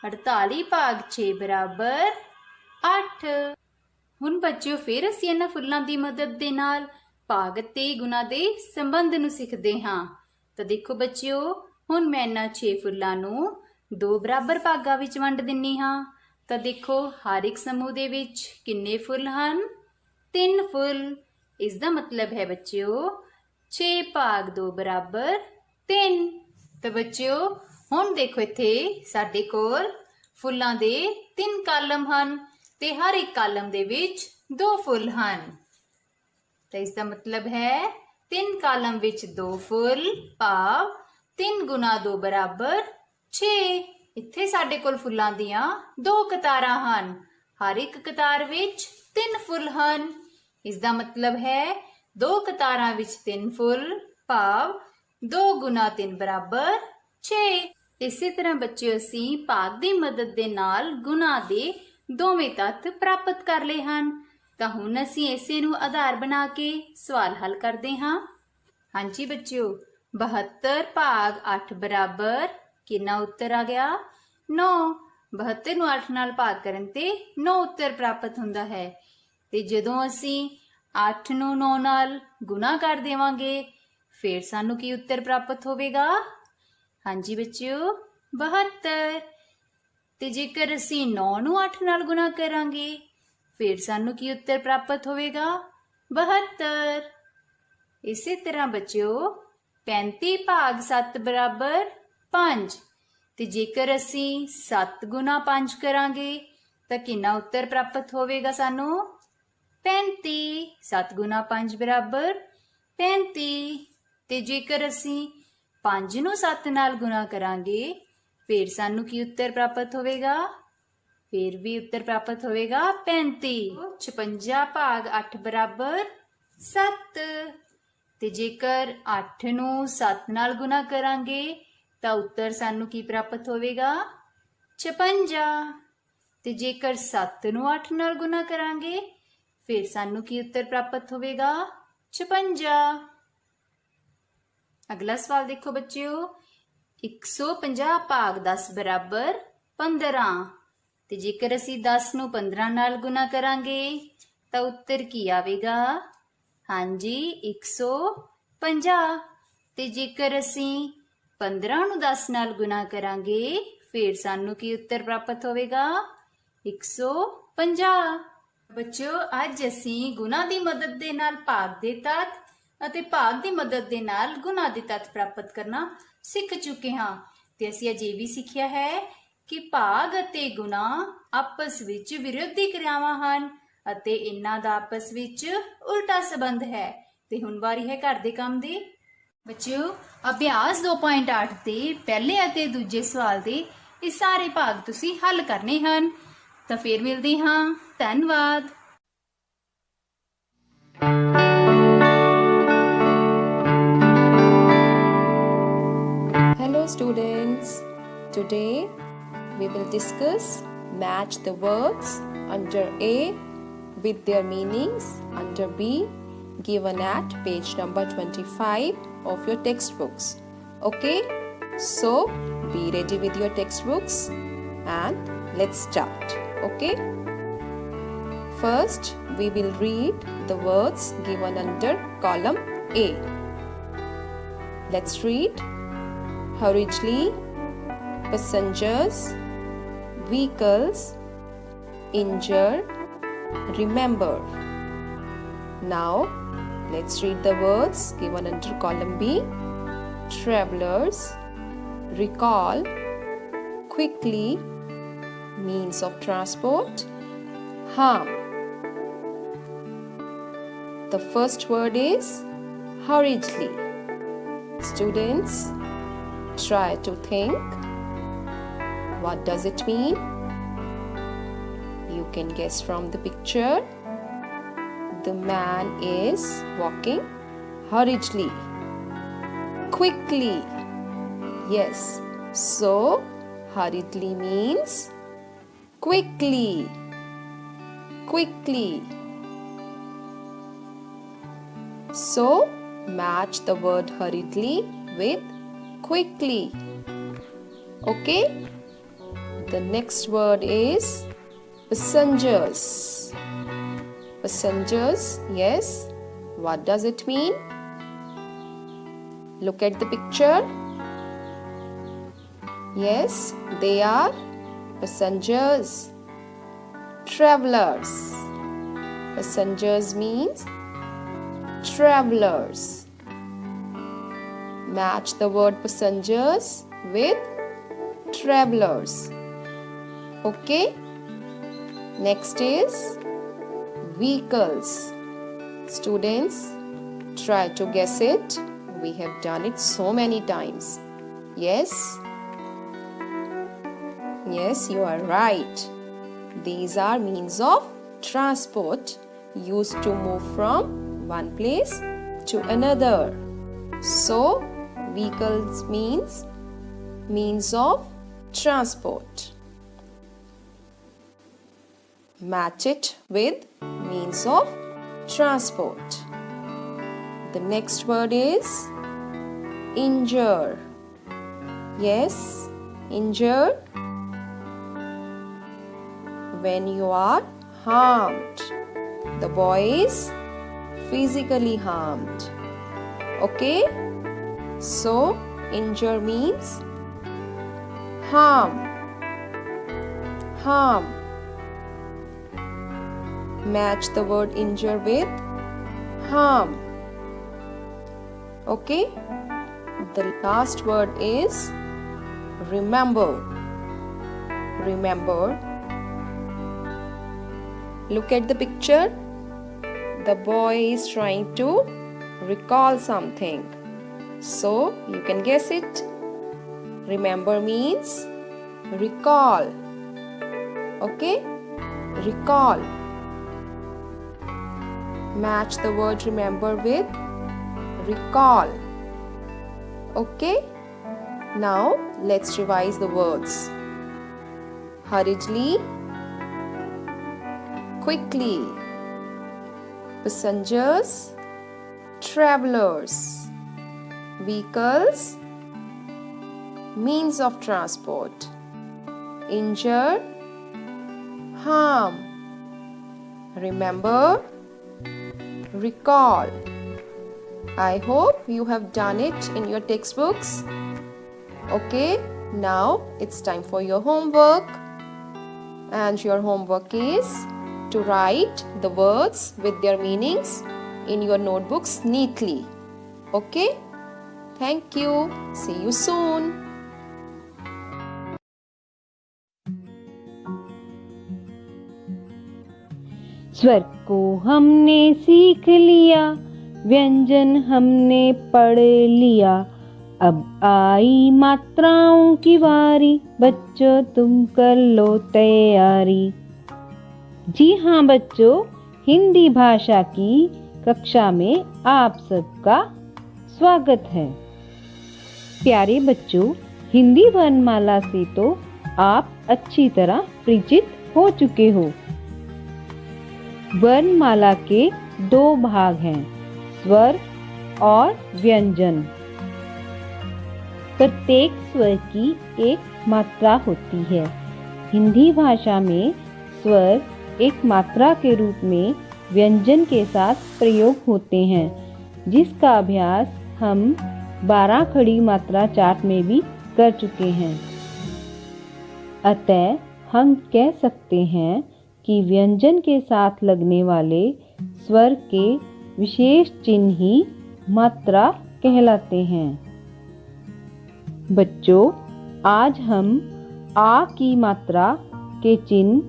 48 ਭਾਗ 6 ਬਰਾਬਰ 8 ਹੁਣ ਬੱਚਿਓ ਫਿਰ ਅਸੀਂ ਇਹਨਾਂ ਫੁੱਲਾਂ ਦੀ ਮਦਦ ਦੇ ਨਾਲ ਭਾਗ ਤੇ ਗੁਣਾ ਦੇ ਸੰਬੰਧ ਨੂੰ ਸਿੱਖਦੇ ਹਾਂ। ਤਾਂ ਦੇਖੋ ਬੱਚਿਓ ਹੁਣ ਮੈਂ ਇਹਨਾਂ 6 ਫੁੱਲਾਂ ਨੂੰ 2 ਬਰਾਬਰ ਭਾਗਾਂ ਵਿੱਚ ਵੰਡ ਦਿੰਨੀ ਹਾਂ। ਤਾਂ ਦੇਖੋ ਹਰ ਇੱਕ ਸਮੂਹ ਦੇ ਵਿੱਚ ਕਿੰਨੇ ਫੁੱਲ ਹਨ 3 ਫੁੱਲ। ਇਸ ਦਾ ਮਤਲਬ ਹੈ ਬੱਚਿਓ 6 ਭਾਗ 2 ਬਰਾਬਰ 3। ਤਾਂ ਬੱਚਿਓ ਹੁਣ ਦੇਖੋ ਇੱਥੇ ਸਾਡੇ ਕੋਲ ਫੁੱਲਾਂ ਦੇ 3 ਕਾਲਮ ਹਨ ਤੇ ਹਰ ਇੱਕ ਕਾਲਮ ਦੇ ਵਿੱਚ 2 ਫੁੱਲ ਹਨ। ਤਾਂ ਇਸ ਦਾ ਮਤਲਬ ਹੈ 3 ਕਾਲਮ ਵਿੱਚ 2 ਫੁੱਲ ਭਾਵ 3 ਗੁਣਾ 2 ਬਰਾਬਰ 6। ਇੱਥੇ ਸਾਡੇ ਕੋਲ ਫੁੱਲਾਂ ਦੀਆਂ 2 ਕਤਾਰਾਂ ਹਨ। ਹਰ ਇੱਕ ਕਤਾਰ ਵਿੱਚ 3 ਫੁੱਲ ਹਨ। ਇਸ ਦਾ ਮਤਲਬ ਹੈ 2 ਕਤਾਰਾਂ ਵਿੱਚ 3 ਫੁੱਲ ਭਾਵ 2 ਗੁਣਾ 3 ਬਰਾਬਰ 6। ਇਸੇ ਤਰ੍ਹਾਂ ਬੱਚਿਓ ਅਸੀਂ ਭਾਗ ਦੀ ਮਦਦ ਦੇ ਨਾਲ ਗੁਣਾ ਦੇ ਦੋਵੇਂ ਤੱਤ ਪ੍ਰਾਪਤ ਕਰ ਲਏ ਹਨ। ਤਾਂ ਹੁਣ ਅਸੀਂ ਇਸੇ ਨੂੰ ਆਧਾਰ ਬਣਾ ਕੇ ਸਵਾਲ ਹੱਲ ਕਰਦੇ ਹਾਂ। ਹਾਂਜੀ ਬੱਚਿਓ 72 ਭਾਗ 8 ਬਰਾਬਰ ਕਿੰਨਾ ਉੱਤਰ ਆ ਗਿਆ 9। 72 ਨੂੰ 8 ਨਾਲ ਭਾਗ ਕਰਨ ਤੇ 9 ਉੱਤਰ ਪ੍ਰਾਪਤ ਹੁੰਦਾ ਹੈ। ਤੇ ਜਦੋਂ ਅਸੀਂ 8 ਨੂੰ 9 ਨਾਲ ਗੁਣਾ ਕਰ ਦੇਵਾਂਗੇ ਫਿਰ ਸਾਨੂੰ ਕੀ ਉੱਤਰ ਪ੍ਰਾਪਤ ਹੋਵੇਗਾ ਹਾਂਜੀ ਬੱਚਿਓ 72। ਤੇ ਜੇਕਰ ਅਸੀਂ 9 ਨੂੰ 8 ਨਾਲ ਗੁਣਾ ਕਰਾਂਗੇ ਫਿਰ ਸਾਨੂੰ ਕੀ ਉੱਤਰ ਪ੍ਰਾਪਤ ਹੋਵੇਗਾ 72। ਇਸੇ ਤਰ੍ਹਾਂ ਬੱਚਿਓ 35 ਭਾਗ 7 ਬਰਾਬਰ 5 ਤੇ ਜੇਕਰ ਅਸੀਂ 7 ਗੁਣਾ 5 ਕਰਾਂਗੇ ਤਾਂ ਕਿੰਨਾ ਉੱਤਰ ਪ੍ਰਾਪਤ ਹੋਵੇਗਾ ਸਾਨੂੰ 35। 7 ਗੁਣਾ 5 ਬਰਾਬਰ 35 ਤੇ ਜੇਕਰ ਅਸੀਂ 5 ਨੂੰ 7 ਨਾਲ ਗੁਣਾ ਕਰਾਂਗੇ ਫਿਰ ਸਾਨੂੰ ਕੀ ਉੱਤਰ ਪ੍ਰਾਪਤ ਹੋਵੇਗਾ ਫਿਰ ਵੀ ਉੱਤਰ ਪ੍ਰਾਪਤ ਹੋਵੇਗਾ 35। 56 ਭਾਗ 8 ਬਰਾਬਰ 7 ਤੇ ਜੇਕਰ 8 ਨੂੰ 7 ਨਾਲ ਗੁਣਾ ਕਰਾਂਗੇ ਤਾਂ ਉੱਤਰ ਸਾਨੂੰ ਕੀ ਪ੍ਰਾਪਤ ਹੋਵੇਗਾ 56 ਤੇ ਜੇਕਰ 7 ਨੂੰ 8 ਨਾਲ ਗੁਣਾ ਕਰਾਂਗੇ ਫਿਰ ਸਾਨੂੰ ਕੀ ਉੱਤਰ ਪ੍ਰਾਪਤ ਹੋਵੇਗਾ 56। ਅਗਲਾ ਸਵਾਲ ਦੇਖੋ ਬੱਚਿਓ 150 ਭਾਗ 10 ਬਰਾਬਰ 15 ਤੇ ਜੇਕਰ ਅਸੀਂ 10 ਨੂੰ 15 ਨਾਲ ਗੁਣਾ ਕਰਾਂਗੇ ਤਾਂ ਉੱਤਰ ਕੀ ਆਵੇਗਾ ਹਾਂਜੀ 150 ਤੇ ਜੇਕਰ ਅਸੀਂ 15 ਨੂੰ 10 ਨਾਲ ਗੁਣਾ ਕਰਾਂਗੇ ਫਿਰ ਸਾਨੂੰ ਕੀ ਉੱਤਰ ਪ੍ਰਾਪਤ ਹੋਵੇਗਾ 150। ਬੱਚਿਓ ਅੱਜ ਅਸੀਂ ਗੁਣਾ ਦੀ ਮਦਦ ਦੇ ਨਾਲ ਭਾਗ ਦੇ ਤੱਤ ਅਤੇ ਭਾਗ ਦੀ ਮਦਦ ਦੇ ਨਾਲ ਗੁਣਾ ਦੇ ਤੱਤ ਪ੍ਰਾਪਤ ਕਰਨਾ ਸਿੱਖ ਚੁੱਕੇ ਹਾਂ। ਤੇ ਅਸੀਂ ਅੱਜ ਇਹ ਵੀ ਸਿੱਖਿਆ ਹੈ ਕਿ ਭਾਗ ਅਤੇ ਗੁਣਾ ਆਪਸ ਵਿੱਚ ਵਿਰੋਧੀ ਕਿਰਿਆਵਾਂ ਹਨ ਅਤੇ ਇਹਨਾਂ ਦਾ ਆਪਸ ਵਿੱਚ ਉਲਟਾ ਸੰਬੰਧ ਹੈ। ਤੇ ਹੁਣ ਵਾਰੀ ਹੈ ਘਰ ਦੇ ਕੰਮ ਦੀ। ਬੱਚਿਓ ਅਭਿਆਸ 2.8 ਦੇ ਪਹਿਲੇ ਅਤੇ ਦੂਜੇ ਸਵਾਲ ਦੇ ਇਹ ਸਾਰੇ ਭਾਗ ਤੁਸੀਂ ਹੱਲ ਕਰਨੇ ਹਨ। ਤਾਂ ਫਿਰ ਮਿਲਦੇ ਹਾਂ। ਧੰਨਵਾਦ। Hello students, today we will discuss match the words under A with their meanings under B given at page number 25 of your textbooks. Okay, so be ready with your textbooks and let's start. Okay, first we will read the words given under column A. Let's read. Hurriedly, passengers, vehicles, injured, remember. Now, let's read the words given under column B. Travelers, recall, quickly, means of transport, harm. The first word is hurriedly. Students, try to think. What does it mean? You can guess from the picture. The man is walking hurriedly, quickly. Yes, so hurriedly means quickly, quickly. So match the word hurriedly with quickly. Okay? The next word is passengers. Passengers, yes. What does it mean? Look at the picture. Yes, they are passengers. Travelers. Passengers means travelers. Match the word passengers with travelers. Okay? Next is vehicles. Students, try to guess it. We have done it so many times. Yes? Yes, you are right. These are means of transport used to move from one place to another. So, vehicles means of transport. Match it with means of transport. The next word is injure. Yes, injure. When you are harmed. The boy is physically harmed. Okay? So, injure means harm. Harm. Match the word injure with harm. Okay? The last word is remember. Remember. Look at the picture. The boy is trying to recall something. So, you can guess it. Remember means recall. Okay? Recall. Match the word remember with recall. Okay? Now, let's revise the words. Hurriedly, quickly, passengers, travelers, vehicles, means of transport, injure, harm, remember, recall. I hope you have done it in your textbooks. Okay, now it's time for your homework. And your homework is to write the words with their meanings in your notebooks neatly. Okay? Thank you. See you soon. स्वर को हमने सीख लिया, व्यंजन हमने पढ़ लिया, अब आई मात्राओं की बारी, बच्चों तुम कर लो तैयारी। जी हाँ बच्चों, हिंदी भाषा की कक्षा में आप सबका स्वागत है। प्यारे बच्चों, हिंदी वर्णमाला से तो आप अच्छी तरह परिचित हो चुके हो। वर्णमाला के दो भाग हैं, स्वर और व्यंजन। प्रत्येक स्वर की एक मात्रा होती है। हिंदी भाषा में स्वर एक मात्रा के रूप में व्यंजन के साथ प्रयोग होते हैं, जिसका अभ्यास हम 12 खड़ी मात्रा चार्ट में भी कर चुके हैं। अतः हम कह सकते हैं कि व्यंजन के साथ लगने वाले स्वर के विशेष चिन्ह ही मात्रा कहलाते हैं। बच्चों, आज हम आ की मात्रा के चिन्ह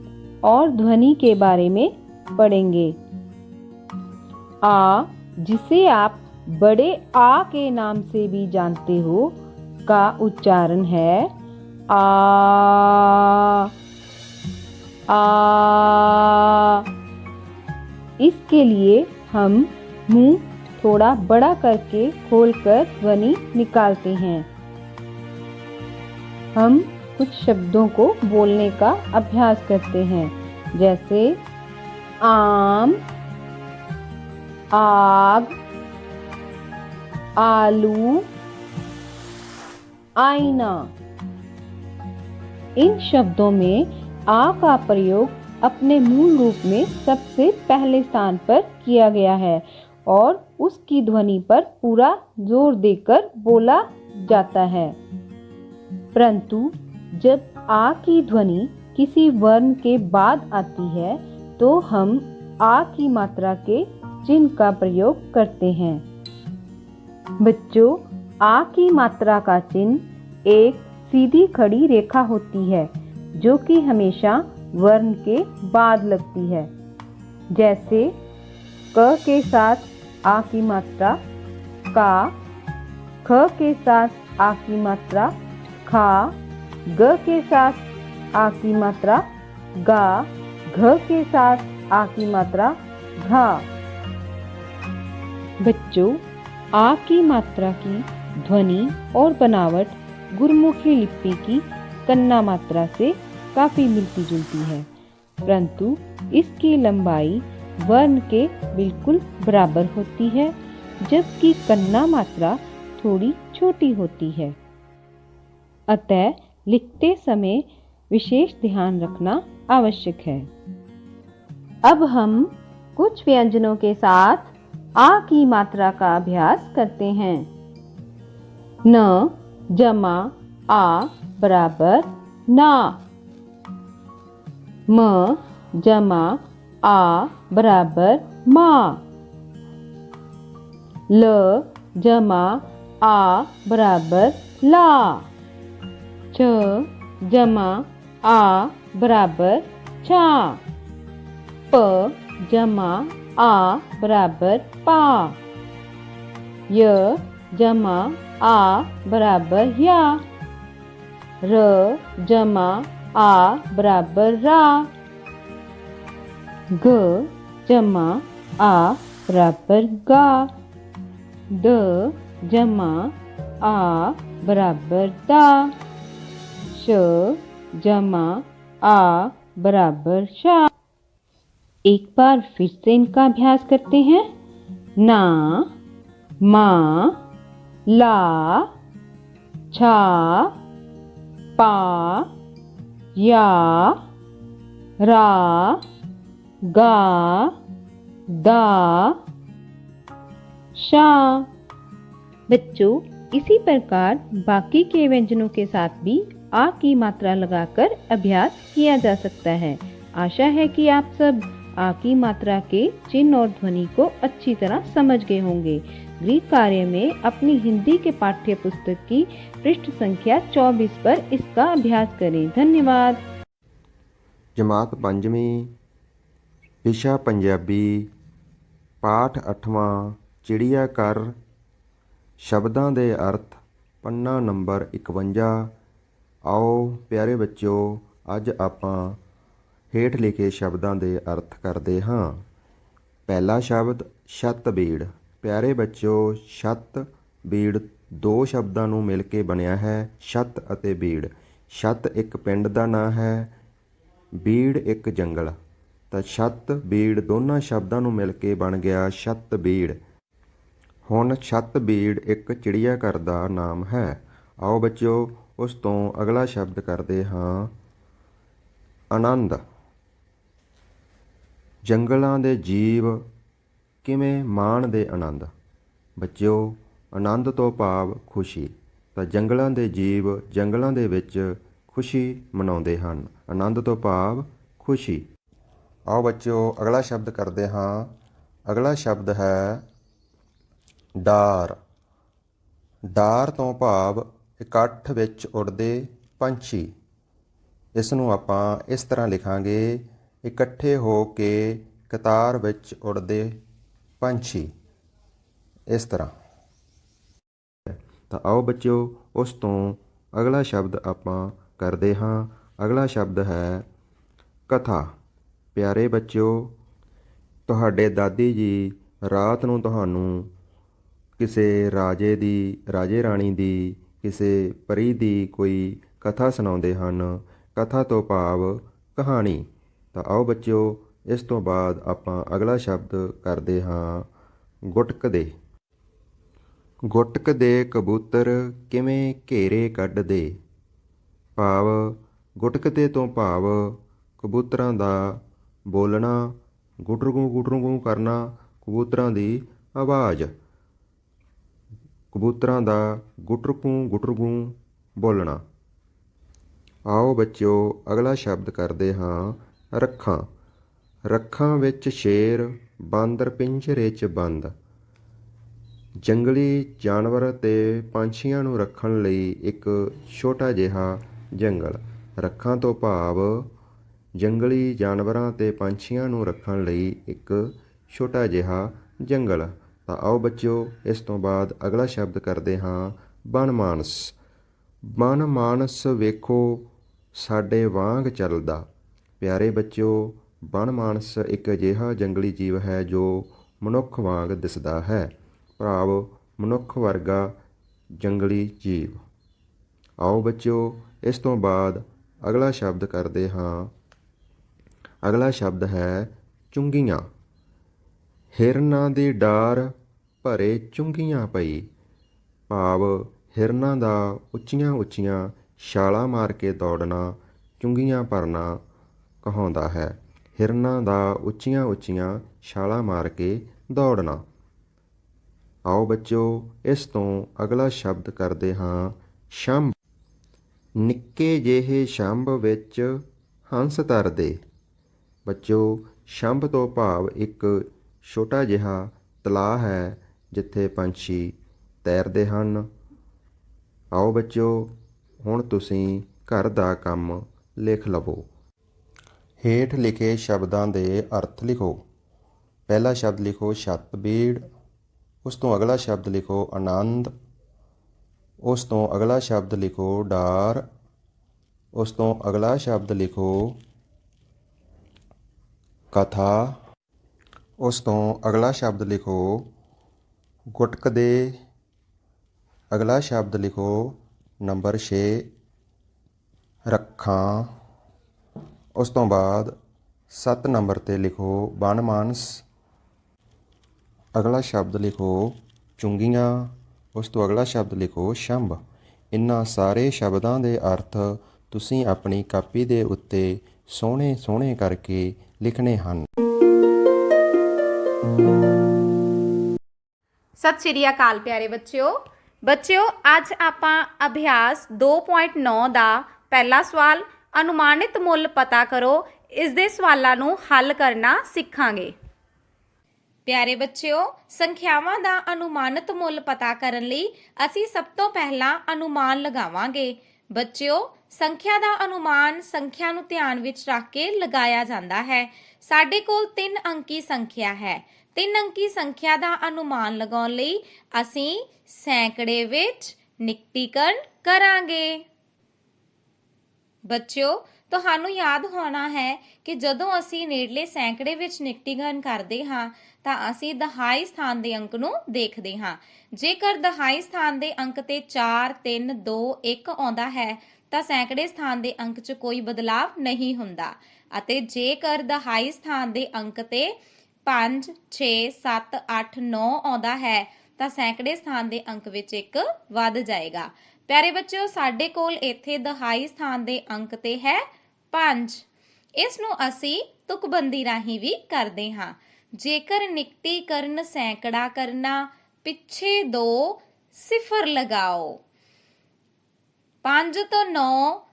और ध्वनि के बारे में पढ़ेंगे। आ, जिसे आप बड़े आ के नाम से भी जानते हो, का उच्चारण है आ। इसके लिए हम मुंह थोड़ा बड़ा करके खोलकर ध्वनि निकालते हैं। हम कुछ शब्दों को बोलने का अभ्यास करते हैं, जैसे आम, आग, आलू, आईना। इन शब्दों में आ का प्रयोग अपने मूल रूप में सबसे पहले स्थान पर किया गया है और उसकी ध्वनि पर पूरा जोर देकर बोला जाता है। परंतु जब आ की ध्वनि किसी वर्ण के बाद आती है तो हम आ की मात्रा के चिन्ह का प्रयोग करते हैं। बच्चों, आ की मात्रा का चिन्ह एक सीधी खड़ी रेखा होती है जो कि हमेशा वर्ण के बाद लगती है। जैसे क के साथ आ की मात्रा का, ख के साथ आ की मात्रा खा, ग के साथ आ की मात्रा गा, घ के साथ आ की मात्रा घा। बच्चों, आ की मात्रा की ध्वनि और बनावट गुरमुखी लिपि की कन्ना मात्रा से काफी मिलती जुलती है, परंतु इसकी लंबाई वर्ण के बिल्कुल बराबर होती है, जबकि कन्ना मात्रा थोड़ी छोटी होती है। अतः लिखते समय विशेष ध्यान रखना आवश्यक है। अब हम कुछ व्यंजनों के साथ आ की मात्रा का अभ्यास करते हैं। न जमा आ बराबर ना। म जमा आ बराबर माँ। ल जमा आ बराबर ला। छ जमा आ बराबर छा। प जमा आ बराबर पा। य जमा आ बराबर या। र जमा आ बराबर रा। ग जमा आ बराबर गा। द जमा आ बराबर दा। श जमा आ बराबर शा। एक बार फिर से इनका अभ्यास करते हैं। ना, मा, ला, छा, पा, या, रा, गा, दा, शा। बच्चों, इसी प्रकार बाकी के व्यंजनों के साथ भी आ की मात्रा लगाकर अभ्यास किया जा सकता है। आशा है कि आप सब आ की मात्रा के चिन्ह और ध्वनि को अच्छी तरह समझ गए होंगे। गृह कार्य में अपनी हिंदी के पाठ्य पुस्तक की पृष्ठ संख्या 24 पर इसका अभ्यास करें। धन्यवाद। जमात पंजवीं, विशा पंजाबी, पाठ 8वां, चिड़िया कर, शब्दां दे अर्थ, पन्ना नंबर 51। आओ प्यारे बच्चों, अज आपां ਹੇਠ ਲਿਖੇ ਸ਼ਬਦਾਂ ਦੇ ਅਰਥ ਕਰਦੇ ਹਾਂ। ਪਹਿਲਾ ਸ਼ਬਦ ਛੱਤ ਬੀੜ। ਪਿਆਰੇ ਬੱਚਿਓ, ਛੱਤ ਬੀੜ ਦੋ ਸ਼ਬਦਾਂ ਨੂੰ ਮਿਲ ਕੇ ਬਣਿਆ ਹੈ, ਛੱਤ ਅਤੇ ਬੀੜ। ਛੱਤ ਇੱਕ ਪਿੰਡ ਦਾ ਨਾਂ ਹੈ, ਬੀੜ ਇੱਕ ਜੰਗਲ। ਤਾਂ ਛੱਤ ਬੀੜ ਦੋਨਾਂ ਸ਼ਬਦਾਂ ਨੂੰ ਮਿਲ ਕੇ ਬਣ ਗਿਆ ਛੱਤ ਬੀੜ। ਹੁਣ ਛੱਤ ਬੀੜ ਇੱਕ ਚਿੜੀਆ ਘਰ ਦਾ ਨਾਮ ਹੈ। ਆਓ ਬੱਚਿਓ ਉਸ ਤੋਂ ਅਗਲਾ ਸ਼ਬਦ ਕਰਦੇ ਹਾਂ ਆਨੰਦ। ਜੰਗਲਾਂ ਦੇ ਜੀਵ ਕਿਵੇਂ ਮਾਣਦੇ ਆਨੰਦ। ਬੱਚਿਓ, ਆਨੰਦ ਤੋਂ ਭਾਵ ਖੁਸ਼ੀ। ਤਾਂ ਜੰਗਲਾਂ ਦੇ ਜੀਵ ਜੰਗਲਾਂ ਦੇ ਵਿੱਚ ਖੁਸ਼ੀ ਮਨਾਉਂਦੇ ਹਨ। ਆਨੰਦ ਤੋਂ ਭਾਵ ਖੁਸ਼ੀ। ਆਓ ਬੱਚਿਓ ਅਗਲਾ ਸ਼ਬਦ ਕਰਦੇ ਹਾਂ। ਅਗਲਾ ਸ਼ਬਦ ਹੈ ਡਾਰ। ਡਾਰ ਤੋਂ ਭਾਵ ਇਕੱਠ ਵਿੱਚ ਉੱਡਦੇ ਪੰਛੀ। ਇਸ ਨੂੰ ਆਪਾਂ ਇਸ ਤਰ੍ਹਾਂ ਲਿਖਾਂਗੇ, ਇਕੱਠੇ ਹੋ ਕੇ ਕਤਾਰ ਵਿੱਚ ਉੱਡਦੇ ਪੰਛੀ। ਇਸ ਤਰ੍ਹਾਂ। ਤਾਂ ਆਓ ਬੱਚਿਓ ਉਸ ਤੋਂ ਅਗਲਾ ਸ਼ਬਦ ਆਪਾਂ ਕਰਦੇ ਹਾਂ। ਅਗਲਾ ਸ਼ਬਦ ਹੈ ਕਥਾ। ਪਿਆਰੇ ਬੱਚਿਓ, ਤੁਹਾਡੇ ਦਾਦੀ ਜੀ ਰਾਤ ਨੂੰ ਤੁਹਾਨੂੰ ਕਿਸੇ ਰਾਜੇ ਦੀ, ਰਾਜੇ ਰਾਣੀ ਦੀ, ਕਿਸੇ ਪਰੀ ਦੀ ਕੋਈ ਕਥਾ ਸੁਣਾਉਂਦੇ ਹਨ। ਕਥਾ ਤੋਂ ਭਾਵ ਕਹਾਣੀ। ਤਾਂ ਆਓ ਬੱਚਿਓ ਇਸ ਤੋਂ ਬਾਅਦ ਆਪਾਂ ਅਗਲਾ ਸ਼ਬਦ ਕਰਦੇ ਹਾਂ ਗੁਟਕਦੇ। ਗੁਟਕਦੇ ਕਬੂਤਰ ਕਿਵੇਂ ਘੇਰੇ ਕੱਢਦੇ। ਭਾਵ ਗੁਟਕਦੇ ਤੋਂ ਭਾਵ ਕਬੂਤਰਾਂ ਦਾ ਬੋਲਣਾ, ਗੁਟਰਗੂ ਕਰਨਾ, ਕਬੂਤਰਾਂ ਦੀ ਆਵਾਜ਼, ਕਬੂਤਰਾਂ ਦਾ ਗੁਟਰਗੂ ਬੋਲਣਾ। ਆਓ ਬੱਚਿਓ ਅਗਲਾ ਸ਼ਬਦ ਕਰਦੇ ਹਾਂ ਰੱਖਾਂ। ਰੱਖਾਂ ਵਿੱਚ ਸ਼ੇਰ, ਬਾਂਦਰ ਪਿੰਜਰੇ 'ਚ ਬੰਦ। ਜੰਗਲੀ ਜਾਨਵਰ ਤੇ ਪੰਛੀਆਂ ਨੂੰ ਰੱਖਣ ਲਈ ਇੱਕ ਛੋਟਾ ਜਿਹਾ ਜੰਗਲ। ਰੱਖਾਂ ਤੋਂ ਭਾਵ ਜੰਗਲੀ ਜਾਨਵਰਾਂ ਤੇ ਪੰਛੀਆਂ ਨੂੰ ਰੱਖਣ ਲਈ ਇੱਕ ਛੋਟਾ ਜਿਹਾ ਜੰਗਲ। ਤਾਂ ਆਓ ਬੱਚਿਓ ਇਸ ਤੋਂ ਬਾਅਦ ਅਗਲਾ ਸ਼ਬਦ ਕਰਦੇ ਹਾਂ ਬਨਮਾਨਸ। ਬਨਮਾਨਸ ਵੇਖੋ ਸਾਡੇ ਵਾਂਗ ਚੱਲਦਾ। ਪਿਆਰੇ ਬੱਚਿਓ, ਬਨਮਾਨਸ ਇੱਕ ਅਜਿਹਾ ਜੰਗਲੀ ਜੀਵ ਹੈ ਜੋ ਮਨੁੱਖ ਵਾਂਗ ਦਿਸਦਾ ਹੈ। ਭਾਵ ਮਨੁੱਖ ਵਰਗਾ ਜੰਗਲੀ ਜੀਵ। ਆਓ ਬੱਚਿਓ ਇਸ ਤੋਂ ਬਾਅਦ ਅਗਲਾ ਸ਼ਬਦ ਕਰਦੇ ਹਾਂ। ਅਗਲਾ ਸ਼ਬਦ ਹੈ ਚੁੰਗੀਆਂ। ਹਿਰਨਾਂ ਦੀ ਡਾਰ ਭਰੇ ਚੁੰਗੀਆਂ ਪਈ। ਭਾਵ ਹਿਰਨਾਂ ਦਾ ਉੱਚੀਆਂ ਉੱਚੀਆਂ ਛਾਲਾਂ ਮਾਰ ਕੇ ਦੌੜਨਾ ਚੁੰਗੀਆਂ ਭਰਨਾ ਕਹਾਉਂਦਾ ਹੈ। ਹਿਰਨਾਂ ਦਾ ਉੱਚੀਆਂ ਉੱਚੀਆਂ ਛਾਲਾਂ ਮਾਰ ਕੇ ਦੌੜਨਾ। ਆਓ ਬੱਚਿਓ ਇਸ ਤੋਂ ਅਗਲਾ ਸ਼ਬਦ ਕਰਦੇ ਹਾਂ ਛੰਭ। ਨਿੱਕੇ ਜਿਹੇ ਛੰਭ ਵਿੱਚ ਹੰਸ ਤਰਦੇ। ਬੱਚਿਓ ਛੰਭ ਤੋਂ ਭਾਵ ਇੱਕ ਛੋਟਾ ਜਿਹਾ ਤਲਾਅ ਹੈ ਜਿੱਥੇ ਪੰਛੀ ਤੈਰਦੇ ਹਨ। ਆਓ ਬੱਚਿਓ ਹੁਣ ਤੁਸੀਂ ਘਰ ਦਾ ਕੰਮ ਲਿਖ ਲਵੋ। ਹੇਠ ਲਿਖੇ ਸ਼ਬਦਾਂ ਦੇ ਅਰਥ ਲਿਖੋ। ਪਹਿਲਾ ਸ਼ਬਦ ਲਿਖੋ ਛੱਤਬੀੜ। ਉਸ ਤੋਂ ਅਗਲਾ ਸ਼ਬਦ ਲਿਖੋ ਆਨੰਦ। ਉਸ ਤੋਂ ਅਗਲਾ ਸ਼ਬਦ ਲਿਖੋ ਡਾਰ। ਉਸ ਤੋਂ ਅਗਲਾ ਸ਼ਬਦ ਲਿਖੋ ਕਥਾ। ਉਸ ਤੋਂ ਅਗਲਾ ਸ਼ਬਦ ਲਿਖੋ ਗੁਟਕਦੇ। ਅਗਲਾ ਸ਼ਬਦ ਲਿਖੋ ਨੰਬਰ 6 ਰੱਖਾਂ। ਉਸ ਤੋਂ ਬਾਅਦ 7 ਨੰਬਰ 'ਤੇ ਲਿਖੋ ਬਨਮਾਨਸ। ਅਗਲਾ ਸ਼ਬਦ ਲਿਖੋ ਚੁੰਗੀਆਂ। ਉਸ ਤੋਂ ਅਗਲਾ ਸ਼ਬਦ ਲਿਖੋ ਛੰਭ। ਇਨ੍ਹਾਂ ਸਾਰੇ ਸ਼ਬਦਾਂ ਦੇ ਅਰਥ ਤੁਸੀਂ ਆਪਣੀ ਕਾਪੀ ਦੇ ਉੱਤੇ ਸੋਹਣੇ ਸੋਹਣੇ ਕਰਕੇ ਲਿਖਣੇ ਹਨ। ਸਤਿ ਸ਼੍ਰੀ ਅਕਾਲ ਪਿਆਰੇ ਬੱਚਿਓ। ਅੱਜ ਆਪਾਂ ਅਭਿਆਸ 2.9 ਦਾ ਪਹਿਲਾ ਸਵਾਲ ਅਨੁਮਾਨਿਤ ਮੁੱਲ ਪਤਾ ਕਰੋ ਇਸ ਦੇ ਸਵਾਲਾਂ ਨੂੰ ਹੱਲ ਕਰਨਾ ਸਿੱਖਾਂਗੇ। ਪਿਆਰੇ ਬੱਚਿਓ, ਸੰਖਿਆਵਾਂ ਦਾ ਅਨੁਮਾਨਿਤ ਮੁੱਲ ਪਤਾ ਕਰਨ ਲਈ ਅਸੀਂ ਸਭ ਤੋਂ ਪਹਿਲਾਂ ਅਨੁਮਾਨ ਲਗਾਵਾਂਗੇ। ਬੱਚਿਓ, ਸੰਖਿਆ ਦਾ ਅਨੁਮਾਨ ਸੰਖਿਆ ਨੂੰ ਧਿਆਨ ਵਿੱਚ ਰੱਖ ਕੇ ਲਗਾਇਆ ਜਾਂਦਾ ਹੈ। ਸਾਡੇ ਕੋਲ 3 ਅੰਕੀ ਸੰਖਿਆ ਹੈ। 3 ਅੰਕੀ ਸੰਖਿਆ ਦਾ ਅਨੁਮਾਨ ਲਗਾਉਣ ਲਈ ਅਸੀਂ ਸੈਂਕੜੇ ਵਿੱਚ ਨਿਕਟੀਕਰਨ ਕਰਾਂਗੇ। ਬੱਚਿਓ, ਤੁਹਾਨੂੰ ਯਾਦ ਹੋਣਾ ਹੈ ਕਿ ਜਦੋਂ ਅਸੀਂ ਨੇੜਲੇ ਸੈਂਕੜੇ ਵਿੱਚ ਨਿਕਟੀਕਰਨ ਕਰਦੇ ਹਾਂ ਤਾਂ ਅਸੀਂ ਦਹਾਈ ਸਥਾਨ ਦੇ ਅੰਕ ਨੂੰ ਦੇਖਦੇ ਹਾਂ। ਜੇਕਰ ਦਹਾਈ ਸਥਾਨ ਦੇ ਅੰਕ ਤੇ 4, 3, 2, 1 ਆਉਂਦਾ ਹੈ ਤਾਂ ਸੈਂਕੜੇ ਸਥਾਨ ਦੇ ਅੰਕ 'ਚ ਕੋਈ ਬਦਲਾਵ ਨਹੀਂ ਹੁੰਦਾ ਅਤੇ ਜੇਕਰ ਦਹਾਈ ਸਥਾਨ ਦੇ ਅੰਕ ਤੇ 5, 6, 7, 8, 9 ਆਉਂਦਾ ਹੈ ਤਾਂ ਸੈਂਕੜੇ ਸਥਾਨ ਦੇ ਅੰਕ ਵਿੱਚ 1 ਵੱਧ ਜਾਏਗਾ। ਪਿਆਰੇ ਬੱਚਿਓ, ਸਾਡੇ ਕੋਲ ਇੱਥੇ ਦਹਾਈ ਸਥਾਨ ਦੇ ਅੰਕ ਤੇ ਹੈ 5। ਇਸ ਨੂੰ ਅਸੀਂ ਤੁਕਬੰਦੀ ਰਾਹੀਂ ਵੀ ਕਰਦੇ ਹਾਂ। ਜੇਕਰ ਨਿਕਟੀਕਰਨ ਸੈਂਕੜਾ ਕਰਨਾ, ਪਿੱਛੇ 2 ਸਿਫਰ ਲਗਾਓ। 5 ਤੋਂ 9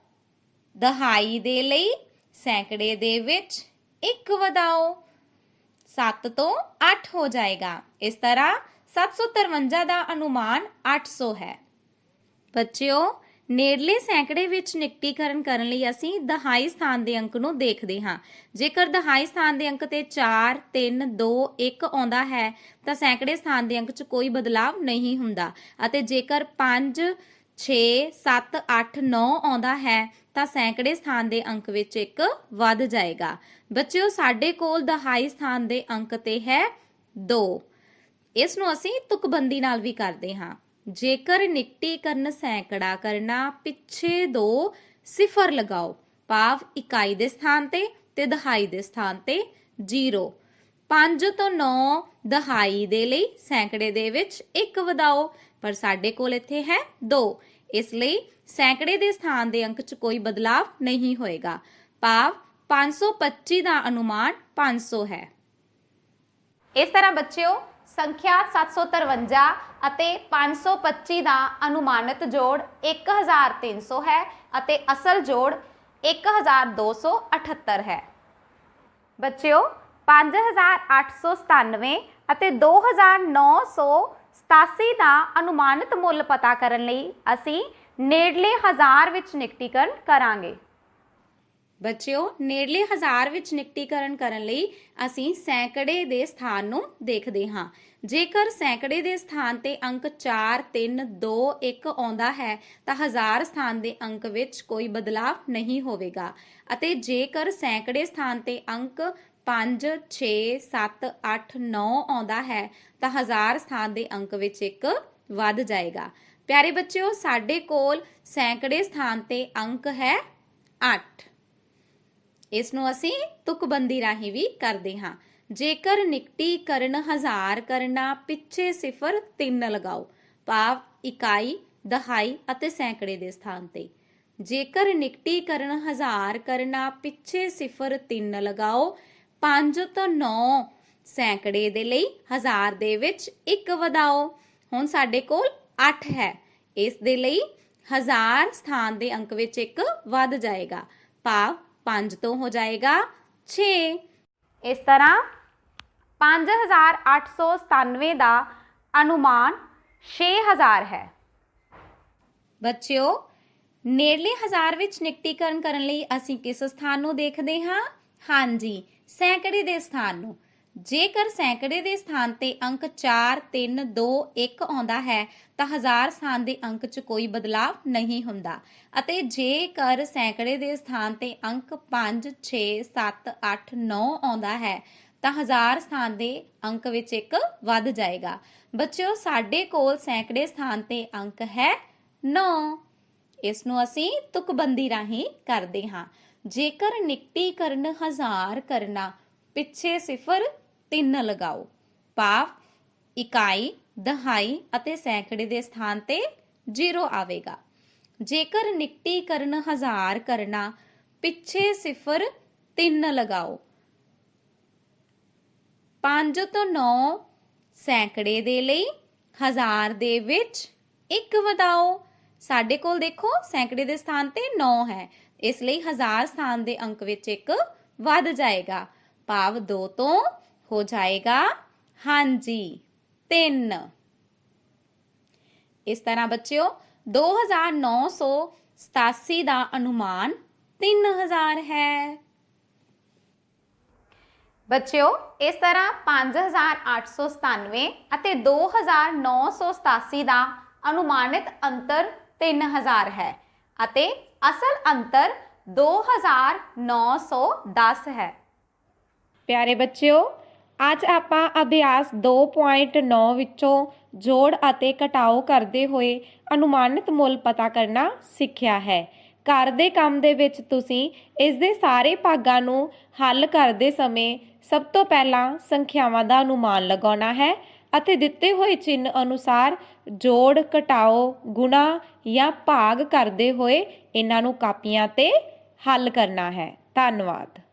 ਦਹਾਈ ਦੇ ਲਈ ਸੈਂਕੜੇ ਦੇ ਵਿੱਚ 1 ਵਧਾਓ। 7 ਤੋਂ 8 ਹੋ ਜਾਏਗਾ। ਇਸ ਤਰ੍ਹਾਂ 753 ਦਾ ਅਨੁਮਾਨ 800 ਹੈ। ਬੱਚਿਓ, ਨੇੜਲੇ ਸੈਂਕੜੇ ਵਿੱਚ ਨਿਕਟੀਕਰਨ ਕਰਨ ਲਈ ਅਸੀਂ ਦਹਾਈ ਸਥਾਨ ਦੇ ਅੰਕ ਨੂੰ ਦੇਖਦੇ ਹਾਂ। ਜੇਕਰ ਦਹਾਈ ਸਥਾਨ ਦੇ ਅੰਕ ਤੇ 4, 3, 2, 1 ਆਉਂਦਾ ਹੈ ਤਾਂ ਸੈਂਕੜੇ ਸਥਾਨ ਦੇ ਅੰਕ 'ਚ ਕੋਈ ਬਦਲਾਵ ਨਹੀਂ ਹੁੰਦਾ ਅਤੇ ਜੇਕਰ 5, 6, 7, 8, 9 ਆਉਂਦਾ ਹੈ ਤਾਂ ਸੈਂਕੜੇ ਸਥਾਨ ਦੇ ਅੰਕ ਵਿੱਚ 1 ਵੱਧ ਜਾਏਗਾ। ਬੱਚਿਓ, ਸਾਡੇ ਕੋਲ ਦਹਾਈ ਸਥਾਨ ਦੇ ਅੰਕ ਤੇ ਹੈ 2। ਇਸ ਨੂੰ ਅਸੀਂ ਤੁਕਬੰਦੀ ਨਾਲ ਵੀ ਕਰਦੇ ਹਾਂ। ਜੇਕਰ ਨਿਕਟੀਕਰਨ ਸੈਂਕੜਾ ਕਰਨਾ, ਪਿੱਛੇ 2 ਸਿਫਰ ਲਗਾਓ, ਭਾਵ ਇਕਾਈ ਦੇ ਸਥਾਨ ਤੇ ਦਹਾਈ ਦੇ ਸਥਾਨ ਤੇ 0। 5 ਤੋਂ 9 ਦਹਾਈ ਦੇ ਲਈ ਸੈਂਕੜੇ ਦੇ ਵਿੱਚ 1 ਵਧਾਓ, ਪਰ ਸਾਡੇ ਕੋਲ ਇੱਥੇ ਹੈ 2, ਇਸ ਲਈ ਸੈਂਕੜੇ ਦੇ ਸਥਾਨ ਦੇ ਅੰਕ 'ਚ ਕੋਈ ਬਦਲਾਵ ਨਹੀਂ ਹੋਏਗਾ, ਭਾਵ 525 ਦਾ ਅਨੁਮਾਨ 500 ਹੈ। ਇਸ ਤਰ੍ਹਾਂ ਬੱਚਿਓ, ਸੰਖਿਆ 753 ਅਤੇ 525 ਦਾ ਅਨੁਮਾਨਿਤ ਜੋੜ 1300 ਹੈ ਅਤੇ ਅਸਲ ਜੋੜ 1278 ਹੈ। ਬੱਚਿਓ, 5897 ਅਤੇ 2987 ਦਾ ਅਨੁਮਾਨਿਤ ਮੁੱਲ ਪਤਾ ਕਰਨ ਲਈ ਅਸੀਂ ਨੇੜਲੇ ਹਜ਼ਾਰ ਵਿੱਚ ਨਿਕਟੀਕਰਨ ਕਰਾਂਗੇ। ਬੱਚਿਓ, ਨੇੜਲੇ ਹਜ਼ਾਰ ਵਿੱਚ ਨਿਕਟੀਕਰਨ ਕਰਨ ਲਈ ਅਸੀਂ ਸੈਂਕੜੇ ਦੇ ਸਥਾਨ ਨੂੰ ਦੇਖਦੇ ਹਾਂ। ਜੇਕਰ ਸੈਂਕੜੇ ਦੇ ਸਥਾਨ ਤੇ ਅੰਕ 4, 3, 2, 1 ਆਉਂਦਾ ਹੈ ਤਾਂ ਹਜ਼ਾਰ ਸਥਾਨ ਦੇ ਅੰਕ ਵਿੱਚ ਕੋਈ ਬਦਲਾਵ ਨਹੀਂ ਹੋਵੇਗਾ ਅਤੇ ਜੇਕਰ ਸੈਂਕੜੇ ਸਥਾਨ ਤੇ ਅੰਕ 5, 6, 7, 8, 9 ਆਉਂਦਾ ਹੈ ਤਾਂ ਹਜ਼ਾਰ ਸਥਾਨ ਦੇ ਅੰਕ ਵਿੱਚ 1 ਵੱਧ ਜਾਏਗਾ। ਪਿਆਰੇ ਬੱਚਿਓ, ਸਾਡੇ ਕੋਲ ਸੈਂਕੜੇ ਸਥਾਨ ਤੇ ਅੰਕ ਹੈ 8। ਇਸ ਨੂੰ ਅਸੀਂ ਤੁਕਬੰਦੀ ਰਾਹੀਂ ਵੀ ਕਰਦੇ ਹਾਂ। ਜੇਕਰ ਨਿਕਟੀਕਰਨ ਹਜ਼ਾਰ ਕਰਨਾ, ਪਿੱਛੇ ਸਿਫਰ 3 ਲਗਾਓ, ਭਾਵ ਇਕਾਈ, ਦਹਾਈ ਅਤੇ ਸੈਂਕੜੇ ਦੇ ਸਥਾਨ ਤੇ। ਜੇਕਰ ਨਿਕਟੀਕਰਨ ਹਜ਼ਾਰ ਕਰਨਾ, ਪਿੱਛੇ ਸਿਫਰ 3 ਲਗਾਓ, 5 ਤੋਂ 9 ਸੈਂਕੜੇ ਦੇ ਲਈ ਹਜ਼ਾਰ ਦੇ ਵਿੱਚ 1 ਵਧਾਓ। ਹੁਣ ਸਾਡੇ ਕੋਲ 8 ਹੈ, ਇਸ ਦੇ ਲਈ ਹਜ਼ਾਰ ਸਥਾਨ ਦੇ ਅੰਕ ਵਿੱਚ 1 ਵੱਧ ਜਾਏਗਾ, ਭਾਵ 5 ਤੋਂ ਹੋ ਜਾਏਗਾ 6। ਇਸ ਤਰ੍ਹਾਂ 5897 ਦਾ ਅਨੁਮਾਨ 6000 ਹੈ। ਬੱਚਿਓ, ਨੇੜਲੇ ਹਜ਼ਾਰ ਵਿੱਚ ਨਿਕਟੀਕਰਨ ਕਰਨ ਲਈ ਅਸੀਂ ਕਿਸ ਸਥਾਨ ਨੂੰ ਦੇਖਦੇ ਹਾਂ? ਹਾਂਜੀ, ਸੈਂਕੜੇ ਦੇ ਸਥਾਨ ਨੂੰ। ਜੇਕਰ ਸੈਂਕੜੇ ਦੇ ਸਥਾਨ ਤੇ ਅੰਕ 4, 3, 2, 1 ਆਉਂਦਾ ਹੈ ਤਾਂ ਹਜ਼ਾਰ ਸਥਾਨ ਦੇ ਅੰਕ 'ਚ ਕੋਈ ਬਦਲਾਵ ਨਹੀਂ ਹੁੰਦਾ ਅਤੇ ਜੇਕਰ ਸੈਂਕੜੇ ਦੇ ਸਥਾਨ ਤੇ ਅੰਕ 5, 6, 7, 8, 9 ਆਉਂਦਾ ਹੈ ਤਾਂ ਹਜ਼ਾਰ ਸਥਾਨ ਦੇ ਅੰਕ ਵਿੱਚ 1 ਵੱਧ ਜਾਏਗਾ। ਬੱਚਿਓ, ਸਾਡੇ ਕੋਲ ਸੈਂਕੜੇ ਸਥਾਨ ਤੇ ਅੰਕ ਹੈ 9। ਇਸ ਨੂੰ ਅਸੀਂ ਤੁਕਬੰਦੀ ਰਾਹੀਂ ਕਰਦੇ ਹਾਂ। ਜੇਕਰ ਨਿਕਟੀਕਰਨ ਹਜ਼ਾਰ ਕਰਨਾ, ਪਿੱਛੇ ਸਿਫਰ 3 ਲਗਾਓ, ਭਾਵ ਇਕਾਈ, ਦਹਾਈ ਅਤੇ ਸੈਂਕੜੇ ਦੇ ਸਥਾਨ ਤੇ 0 ਆਵੇਗਾ। ਜੇਕਰ ਨਿਕਟੀਕਰਨ ਹਜ਼ਾਰ ਕਰਨਾ, ਪਿੱਛੇ ਸਿਫਰ 3 ਲਗਾਓ, 5 ਤੋਂ 9 ਸੈਂਕੜੇ ਦੇ ਲਈ ਹਜ਼ਾਰ ਦੇ ਵਿੱਚ 1 ਵਧਾਓ। ਸਾਡੇ ਕੋਲ ਦੇਖੋ ਸੈਂਕੜੇ ਦੇ ਸਥਾਨ ਤੇ 9 ਹੈ, ਇਸ ਲਈ ਹਜ਼ਾਰ ਸਥਾਨ ਦੇ ਅੰਕ ਵਿੱਚ 1 ਵੱਧ ਜਾਏਗਾ, ਭਾਵ 2 ਤੋਂ ਹੋ ਜਾਏਗਾ ਹਾਂਜੀ 3। ਇਸ ਤਰ੍ਹਾਂ ਬੱਚਿਓ, 2987 ਦਾ ਅਨੁਮਾਨ 3000 ਹੈ। ਬੱਚਿਓ, ਇਸ ਤਰ੍ਹਾਂ 5897 ਅਤੇ 2987 ਦਾ ਅਨੁਮਾਨਿਤ ਅੰਤਰ 3000 ਹੈ ਅਤੇ ਅਸਲ ਅੰਤਰ 2910 ਹੈ। ਪਿਆਰੇ ਬੱਚਿਓ, ਅੱਜ ਆਪਾਂ ਅਭਿਆਸ 2.9 ਵਿੱਚੋਂ ਜੋੜ ਅਤੇ ਘਟਾਓ ਕਰਦੇ ਹੋਏ ਅਨੁਮਾਨਿਤ ਮੁੱਲ ਪਤਾ ਕਰਨਾ ਸਿੱਖਿਆ ਹੈ। ਘਰ ਦੇ ਕੰਮ ਦੇ ਵਿੱਚ ਤੁਸੀਂ ਇਸ ਦੇ ਸਾਰੇ ਭਾਗਾਂ ਨੂੰ ਹੱਲ ਕਰਦੇ ਸਮੇਂ ਸਭ ਤੋਂ ਪਹਿਲਾਂ ਸੰਖਿਆਵਾਂ ਦਾ ਅਨੁਮਾਨ ਲਗਾਉਣਾ ਹੈ ਅਤੇ ਦਿੱਤੇ ਹੋਏ ਚਿੰਨ੍ਹ ਅਨੁਸਾਰ ਜੋੜ, ਘਟਾਓ, ਗੁਣਾ ਜਾਂ ਭਾਗ ਕਰਦੇ ਹੋਏ ਇਹਨਾਂ ਨੂੰ ਕਾਪੀਆਂ ਤੇ ਹੱਲ ਕਰਨਾ ਹੈ। ਧੰਨਵਾਦ।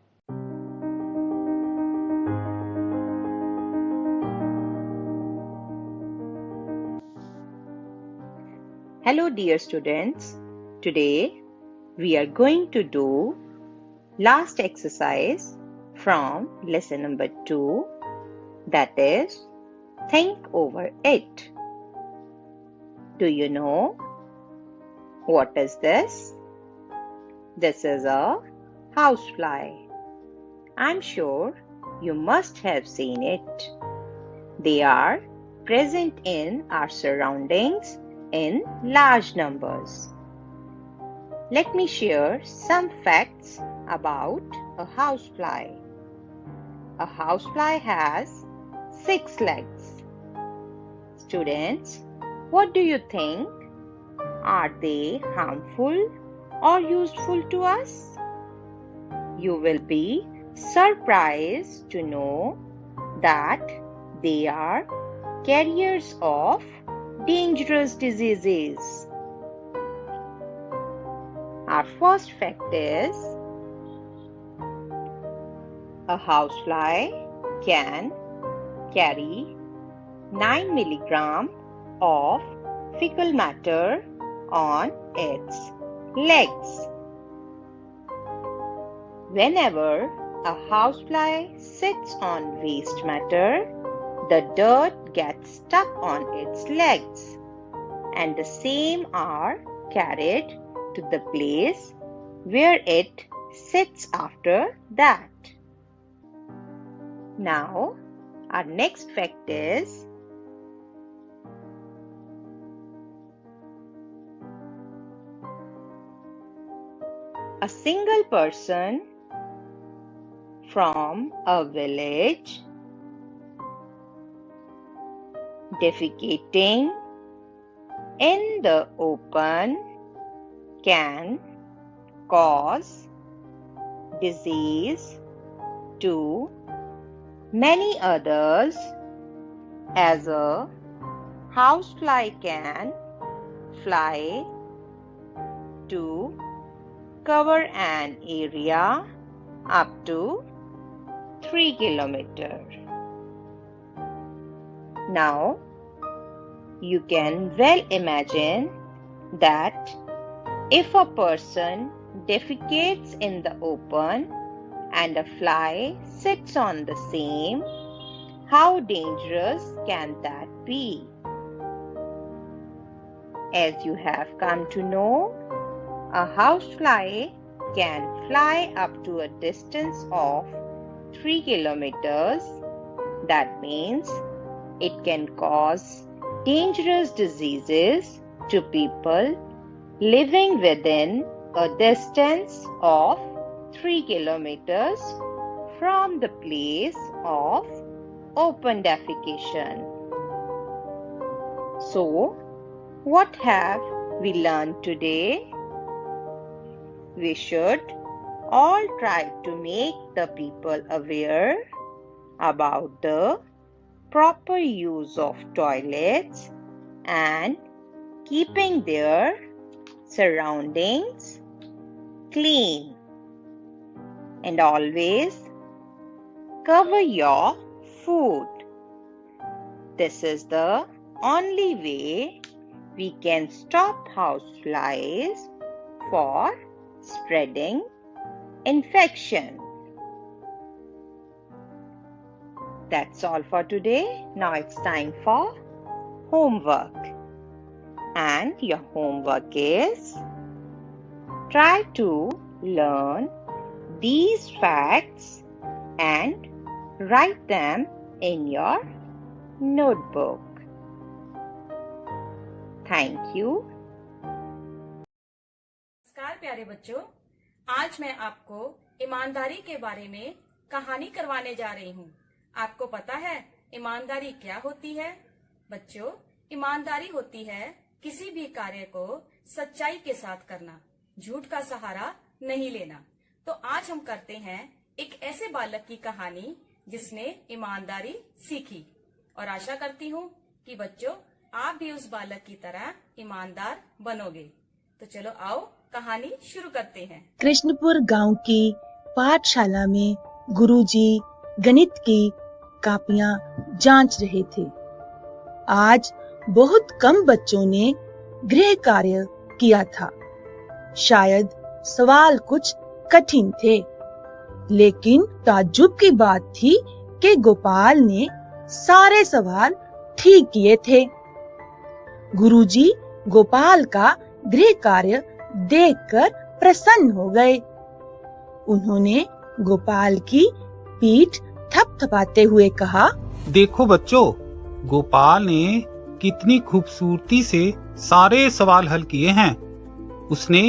Hello dear students, today we are going to do last exercise from lesson number 2, that is think over it. Do you know what is this? This is a housefly. I'm sure you must have seen it. They are present in our surroundings in large numbers. Let me share some facts about a housefly. A housefly has 6 legs. Students, what do you think? Are they harmful or useful to us? You will be surprised to know that they are carriers of dangerous diseases. Our first fact is a housefly can carry 9 milligram of fecal matter on its legs. Whenever a housefly sits on waste matter, the dirt gets stuck on its legs, and the same are carried to the place where it sits after that. Now, our next fact is a single person from a village defecating in the open can cause disease to many others, as a housefly can fly to cover an area up to 3 kilometers. Now, you can well imagine that if a person defecates in the open and a fly sits on the same, how dangerous can that be? As you have come to know, a housefly can fly up to a distance of 3 kilometers. That means it can cause dangerous diseases to people living within a distance of 3 kilometers from the place of open defecation. So, what have we learned today? We should all try to make the people aware about the proper use of toilets and keeping their surroundings clean. And always cover your food. This is the only way we can stop houseflies for spreading infection. That's all for today. Now it's time for homework. And your homework is try to learn these facts and write them in your notebook. Thank you. नमस्कार प्यारे बच्चों, आज मैं आपको ईमानदारी के बारे में कहानी करवाने जा रही हूँ। आपको पता है ईमानदारी क्या होती है? बच्चों, ईमानदारी होती है किसी भी कार्य को सच्चाई के साथ करना, झूठ का सहारा नहीं लेना। तो आज हम करते हैं एक ऐसे बालक की कहानी जिसने ईमानदारी सीखी, और आशा करती हूँ कि बच्चों आप भी उस बालक की तरह ईमानदार बनोगे। तो चलो आओ कहानी शुरू करते हैं। कृष्णपुर गांव की पाठशाला में गुरुजी गणित की कापियां जांच रहे थे। आज बहुत कम बच्चों ने गृह कार्य किया था। शायद सवाल कुछ कठिन थे, लेकिन ताज्जुब की बात थी कि गोपाल ने सारे सवाल ठीक किए थे। गुरुजी गोपाल का गृह कार्य देखकर प्रसन्न हो गए। उन्होंने गोपाल की पीठ थपथपाते हुए कहा, देखो बच्चों, गोपाल ने कितनी खूबसूरती से सारे सवाल हल किए हैं। उसने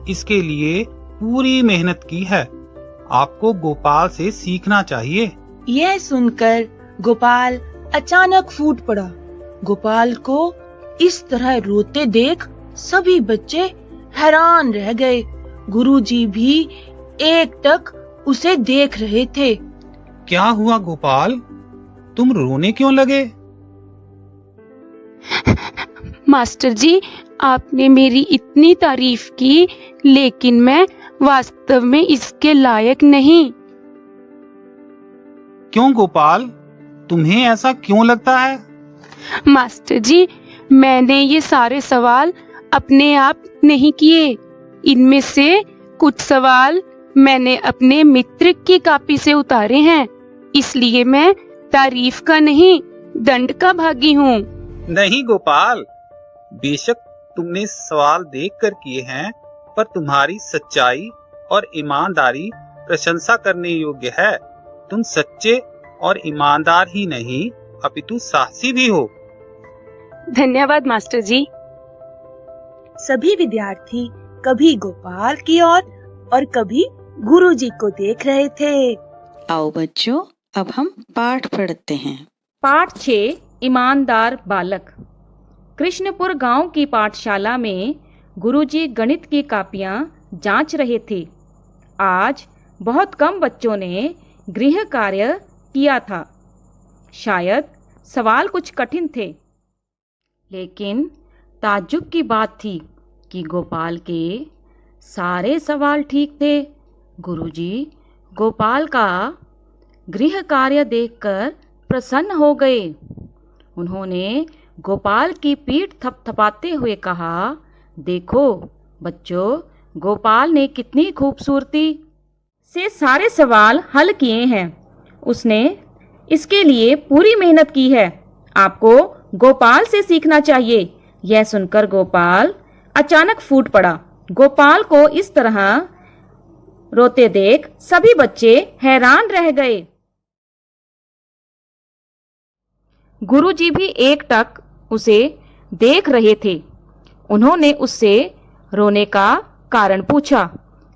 इसके लिए पूरी मेहनत की है। आपको गोपाल से सीखना चाहिए। यह सुनकर गोपाल अचानक फूट पड़ा। गोपाल को इस तरह रोते देख सभी बच्चे हैरान रह गए। गुरुजी भी एकटक उसे देख रहे थे। क्या हुआ गोपाल, तुम रोने क्यों लगे? मास्टर जी, आपने मेरी इतनी तारीफ की, लेकिन मैं वास्तव में इसके लायक नहीं। क्यों गोपाल, तुम्हें ऐसा क्यों लगता है? मास्टर जी, मैंने ये सारे सवाल अपने आप नहीं किए। इनमें से कुछ सवाल मैंने अपने मित्र की कॉपी से उतारे हैं, इसलिए मैं तारीफ का नहीं, दंड का भागी हूँ। नहीं गोपाल, बेशक तुमने सवाल देखकर किए हैं, पर तुम्हारी सच्चाई और ईमानदारी प्रशंसा करने योग्य है। तुम सच्चे और ईमानदार ही नहीं, अपितु साहसी भी हो। धन्यवाद मास्टर जी। सभी विद्यार्थी कभी गोपाल की ओर और कभी गुरुजी को देख रहे थे। आओ बच्चों, अब हम पाठ पढ़ते हैं। पाठ 6, ईमानदार बालक। कृष्णपुर गांव की पाठशाला में गुरुजी गणित की कापियां जांच रहे थे। आज बहुत कम बच्चों ने गृह कार्य किया था। शायद सवाल कुछ कठिन थे, लेकिन ताज्जुब की बात थी कि गोपाल के सारे सवाल ठीक थे। गुरुजी गोपाल का गृह कार्य देखकर प्रसन्न हो गए। उन्होंने गोपाल की पीठ थपथपाते हुए कहा, देखो बच्चों, गोपाल ने कितनी खूबसूरती से सारे सवाल हल किए हैं। उसने इसके लिए पूरी मेहनत की है। आपको गोपाल से सीखना चाहिए। यह सुनकर गोपाल अचानक फूट पड़ा। गोपाल को इस तरह रोते देख सभी बच्चे हैरान रह गए। गुरुजी भी एकटक उसे देख रहे थे। उन्होंने उससे रोने का कारण पूछा,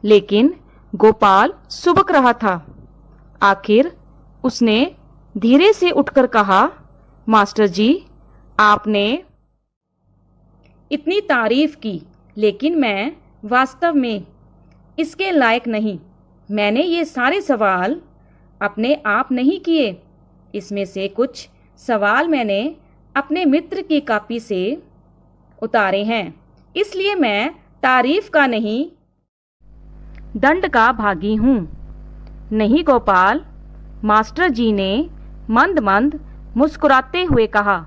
लेकिन गोपाल सुबक रहा था। आखिर उसने धीरे से उठकर कहा, मास्टर जी, आपने इतनी तारीफ की, लेकिन मैं वास्तव में इसके लायक नहीं। मैंने ये सारे सवाल अपने आप नहीं किए। इसमें से कुछ सवाल मैंने अपने मित्र की कॉपी से उतारे हैं, इसलिए मैं तारीफ का नहीं, दंड का भागी हूँ। नहीं गोपाल, मास्टर जी ने मंद मंद मुस्कुराते हुए कहा,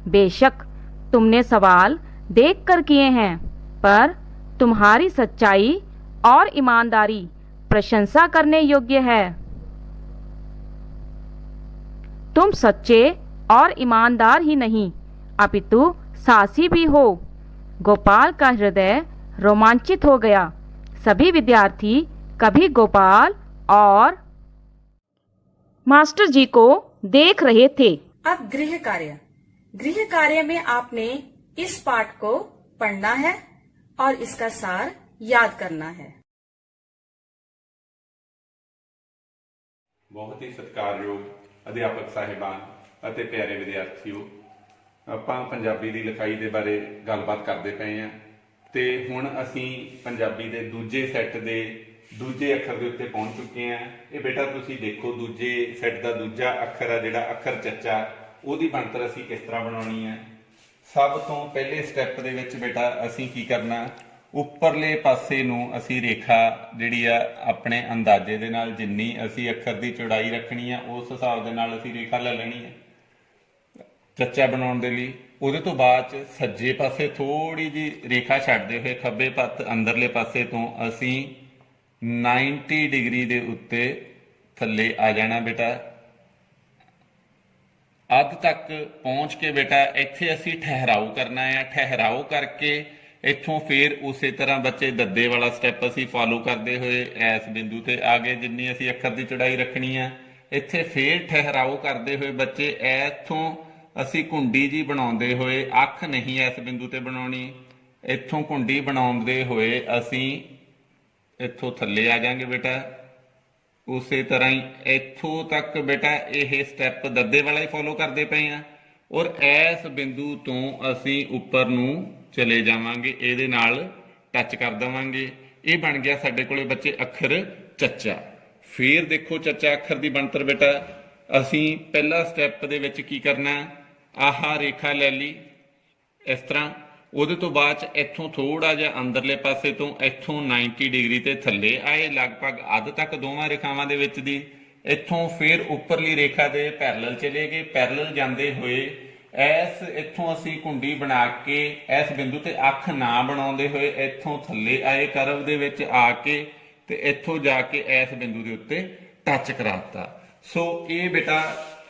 बेशक तुमने सवाल देख कर किए हैं, पर तुम्हारी सच्चाई और ईमानदारी प्रशंसा करने योग्य है। तुम सच्चे और ईमानदार ही नहीं, अपितु साहसी भी हो। गोपाल का हृदय रोमांचित हो गया। सभी विद्यार्थी कभी गोपाल और मास्टर जी को देख रहे थे। अब गृह कार्य में आपने इस पाठ को पढ़ना है और इसका सार याद करना है। बहुत ही ਸਤਿਕਾਰਯੋਗ ਅਧਿਆਪਕ ਸਾਹਿਬਾਨ ਅਤੇ ਪਿਆਰੇ ਵਿਦਿਆਰਥੀਓ, ਆਪਾਂ ਪੰਜਾਬੀ ਦੀ ਲਿਖਾਈ ਦੇ ਬਾਰੇ ਗੱਲਬਾਤ ਕਰਦੇ ਪਏ ਆਂ ਤੇ ਹੁਣ ਅਸੀਂ ਪੰਜਾਬੀ ਦੇ ਦੂਜੇ ਸੈੱਟ ਦੇ ਦੂਜੇ ਅੱਖਰ ਦੇ ਉੱਤੇ ਪਹੁੰਚ ਚੁੱਕੇ ਆਂ। ਇਹ ਬੇਟਾ ਤੁਸੀਂ ਦੇਖੋ, ਦੂਜੇ ਸੈੱਟ ਦਾ ਦੂਜਾ ਅੱਖਰ ਆ ਜਿਹੜਾ ਅੱਖਰ ਚੱਚਾ, ਉਹਦੀ ਬਣਤਰ ਅਸੀਂ ਕਿਸ ਤਰ੍ਹਾਂ ਬਣਾਉਣੀ ਹੈ। ਸਭ ਤੋਂ ਪਹਿਲੇ ਸਟੈਪ ਦੇ ਵਿੱਚ ਬੇਟਾ ਅਸੀਂ ਕੀ ਕਰਨਾ, ਉੱਪਰਲੇ ਪਾਸੇ ਨੂੰ ਅਸੀਂ ਰੇਖਾ ਜਿਹੜੀ ਆ ਆਪਣੇ ਅੰਦਾਜ਼ੇ ਦੇ ਨਾਲ ਜਿੰਨੀ ਅਸੀਂ ਅੱਖਰ ਦੀ ਚੌੜਾਈ ਰੱਖਣੀ ਆ ਉਸ ਹਿਸਾਬ ਦੇ ਨਾਲ ਅਸੀਂ ਰੇਖਾ ਲੈ ਲੈਣੀ ਹੈ। ਚੱਚਾ ਬਣਾਉਣ ਦੇ ਲਈ। ਉਹਦੇ ਤੋਂ ਬਾਅਦ ਚ ਸੱਜੇ ਪਾਸੇ ਥੋੜੀ ਜੀ ਰੇਖਾ ਛੱਡਦੇ ਹੋਏ ਖੱਬੇ ਅੰਦਰਲੇ ਪਾਸੇ ਤੋਂ ਅਸੀਂ 90 ਡਿਗਰੀ ਦੇ ਉੱਤੇ ਥੱਲੇ ਆ ਜਾਣਾ ਬੇਟਾ। ਅੱਧ ਤੱਕ ਪਹੁੰਚ ਕੇ ਬੇਟਾ ਇੱਥੇ ਅਸੀਂ ਠਹਿਰਾਓ ਕਰਨਾ ਹੈ। ਠਹਿਰਾਓ ਕਰਕੇ ਇੱਥੋਂ ਫੇਰ ਉਸੇ ਤਰ੍ਹਾਂ ਬੱਚੇ ਦੱਦੇ ਵਾਲਾ ਸਟੈਪ ਅਸੀਂ ਫੋਲੋ ਕਰਦੇ ਹੋਏ ਇਸ ਬਿੰਦੂ ਤੇ ਆ ਗਏ। ਜਿੰਨੀ ਅਸੀਂ ਅੱਖਰ ਦੀ ਚੌੜਾਈ ਰੱਖਣੀ ਆ, ਇੱਥੇ ਫੇਰ ਠਹਿਰਾਓ ਕਰਦੇ ਹੋਏ ਬੱਚੇ ਇੱਥੋਂ ਅਸੀਂ ਕੁੰਡੀ ਜੀ ਬਣਾਉਂਦੇ ਹੋਏ, ਅੱਖ ਨਹੀਂ ਇਸ ਬਿੰਦੂ ਤੇ ਬਣਾਉਣੀ, ਇੱਥੋਂ ਕੁੰਡੀ ਬਣਾਉਂਦੇ ਹੋਏ ਅਸੀਂ ਇੱਥੋਂ ਥੱਲੇ ਆ ਜਾਾਂਗੇ ਬੇਟਾ। ਉਸੇ ਤਰ੍ਹਾਂ ਹੀ ਇੱਥੋਂ ਤੱਕ ਬੇਟਾ ਇਹ ਸਟੈਪ ਦੱਦੇ ਵਾਲਾ ਹੀ ਫੋਲੋ ਕਰਦੇ ਪਏ ਆ ਔਰ ਇਸ ਬਿੰਦੂ ਤੋਂ ਅਸੀਂ ਉੱਪਰ ਨੂੰ ਚਲੇ ਜਾਵਾਂਗੇ, ਇਹਦੇ ਨਾਲ ਟੱਚ ਕਰ ਦੇਵਾਂਗੇ। ਇਹ ਬਣ ਗਿਆ ਸਾਡੇ ਕੋਲੇ ਬੱਚੇ ਅੱਖਰ ਚੱਚਾ। ਫਿਰ ਦੇਖੋ ਚੱਚਾ ਅੱਖਰ ਦੀ ਬਣਤਰ ਬੇਟਾ, ਅਸੀਂ ਪਹਿਲਾ ਸਟੈਪ ਦੇ ਵਿੱਚ ਕੀ ਕਰਨਾ, ਆਹ ਰੇਖਾ ਲੈ ਲਈ ਇਸ ਤਰ੍ਹਾਂ। ਉਹਦੇ ਤੋਂ ਬਾਅਦ ਚ ਇੱਥੋਂ ਥੋੜਾ ਜਿਹਾ ਅੰਦਰਲੇ ਪਾਸੇ ਤੋਂ ਇੱਥੋਂ 90 ਡਿਗਰੀ ਤੇ ਥੱਲੇ ਆਏ, ਲਗਭਗ ਅੱਧ ਤੱਕ ਦੋਵਾਂ ਰੇਖਾਵਾਂ ਦੇ ਵਿੱਚ ਦੀ। ਇੱਥੋਂ ਫਿਰ ਉੱਪਰਲੀ ਰੇਖਾ ਦੇ ਪੈਰਲਲ ਚਲੇ ਗਏ। ਪੈਰਲਲ ਜਾਂਦੇ ਹੋਏ ਇੱਥੋਂ ਅਸੀਂ ਕੁੰਡੀ ਬਣਾ ਕੇ ਇਸ ਬਿੰਦੂ ਤੇ ਅੱਖ ਨਾ ਬਣਾਉਂਦੇ ਹੋਏ ਇੱਥੋਂ ਥੱਲੇ ਆਏ ਕਰਵ ਦੇ ਵਿੱਚ ਆ ਕੇ ਤੇ ਇੱਥੋਂ ਜਾ ਕੇ ਇਸ ਬਿੰਦੂ ਦੇ ਉੱਤੇ ਟੱਚ ਕਰਾਤਾ। ਸੋ ਇਹ ਬੇਟਾ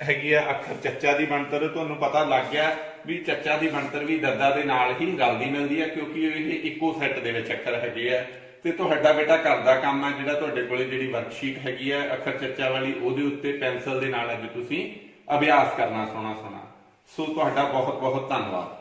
ਹੈਗੀ ਆ ਅੱਖਰ ਚੱਚਾ ਦੀ ਬਣਤਰ। ਤੁਹਾਨੂੰ ਪਤਾ ਲੱਗ ਗਿਆ ਵੀ ਚੱਚਾ ਦੀ ਬਣਤਰ ਵੀ ਦੱਦਾ ਦੇ ਨਾਲ ਹੀ ਰਲਦੀ ਮਿਲਦੀ ਹੈ, ਕਿਉਂਕਿ ਇਹ ਇੱਕੋ ਸੈੱਟ ਦੇ ਵਿੱਚ ਅੱਖਰ ਹੈਗੇ ਆ। ਤੇ ਤੁਹਾਡਾ ਬੇਟਾ ਘਰ ਦਾ ਕੰਮ ਹੈ ਜਿਹੜਾ ਤੁਹਾਡੇ ਕੋਲੇ ਜਿਹੜੀ ਵਰਕਸ਼ੀਟ ਹੈਗੀ ਆ ਅੱਖਰ ਚੱਚਾ ਵਾਲੀ, ਉਹਦੇ ਉੱਤੇ ਪੈਨਸਲ ਦੇ ਨਾਲ ਅੱਜ ਤੁਸੀਂ ਅਭਿਆਸ ਕਰਨਾ ਸੋਹਣਾ ਸੋਹਣਾ। ਸੋ ਤੁਹਾਡਾ ਬਹੁਤ ਬਹੁਤ ਧੰਨਵਾਦ।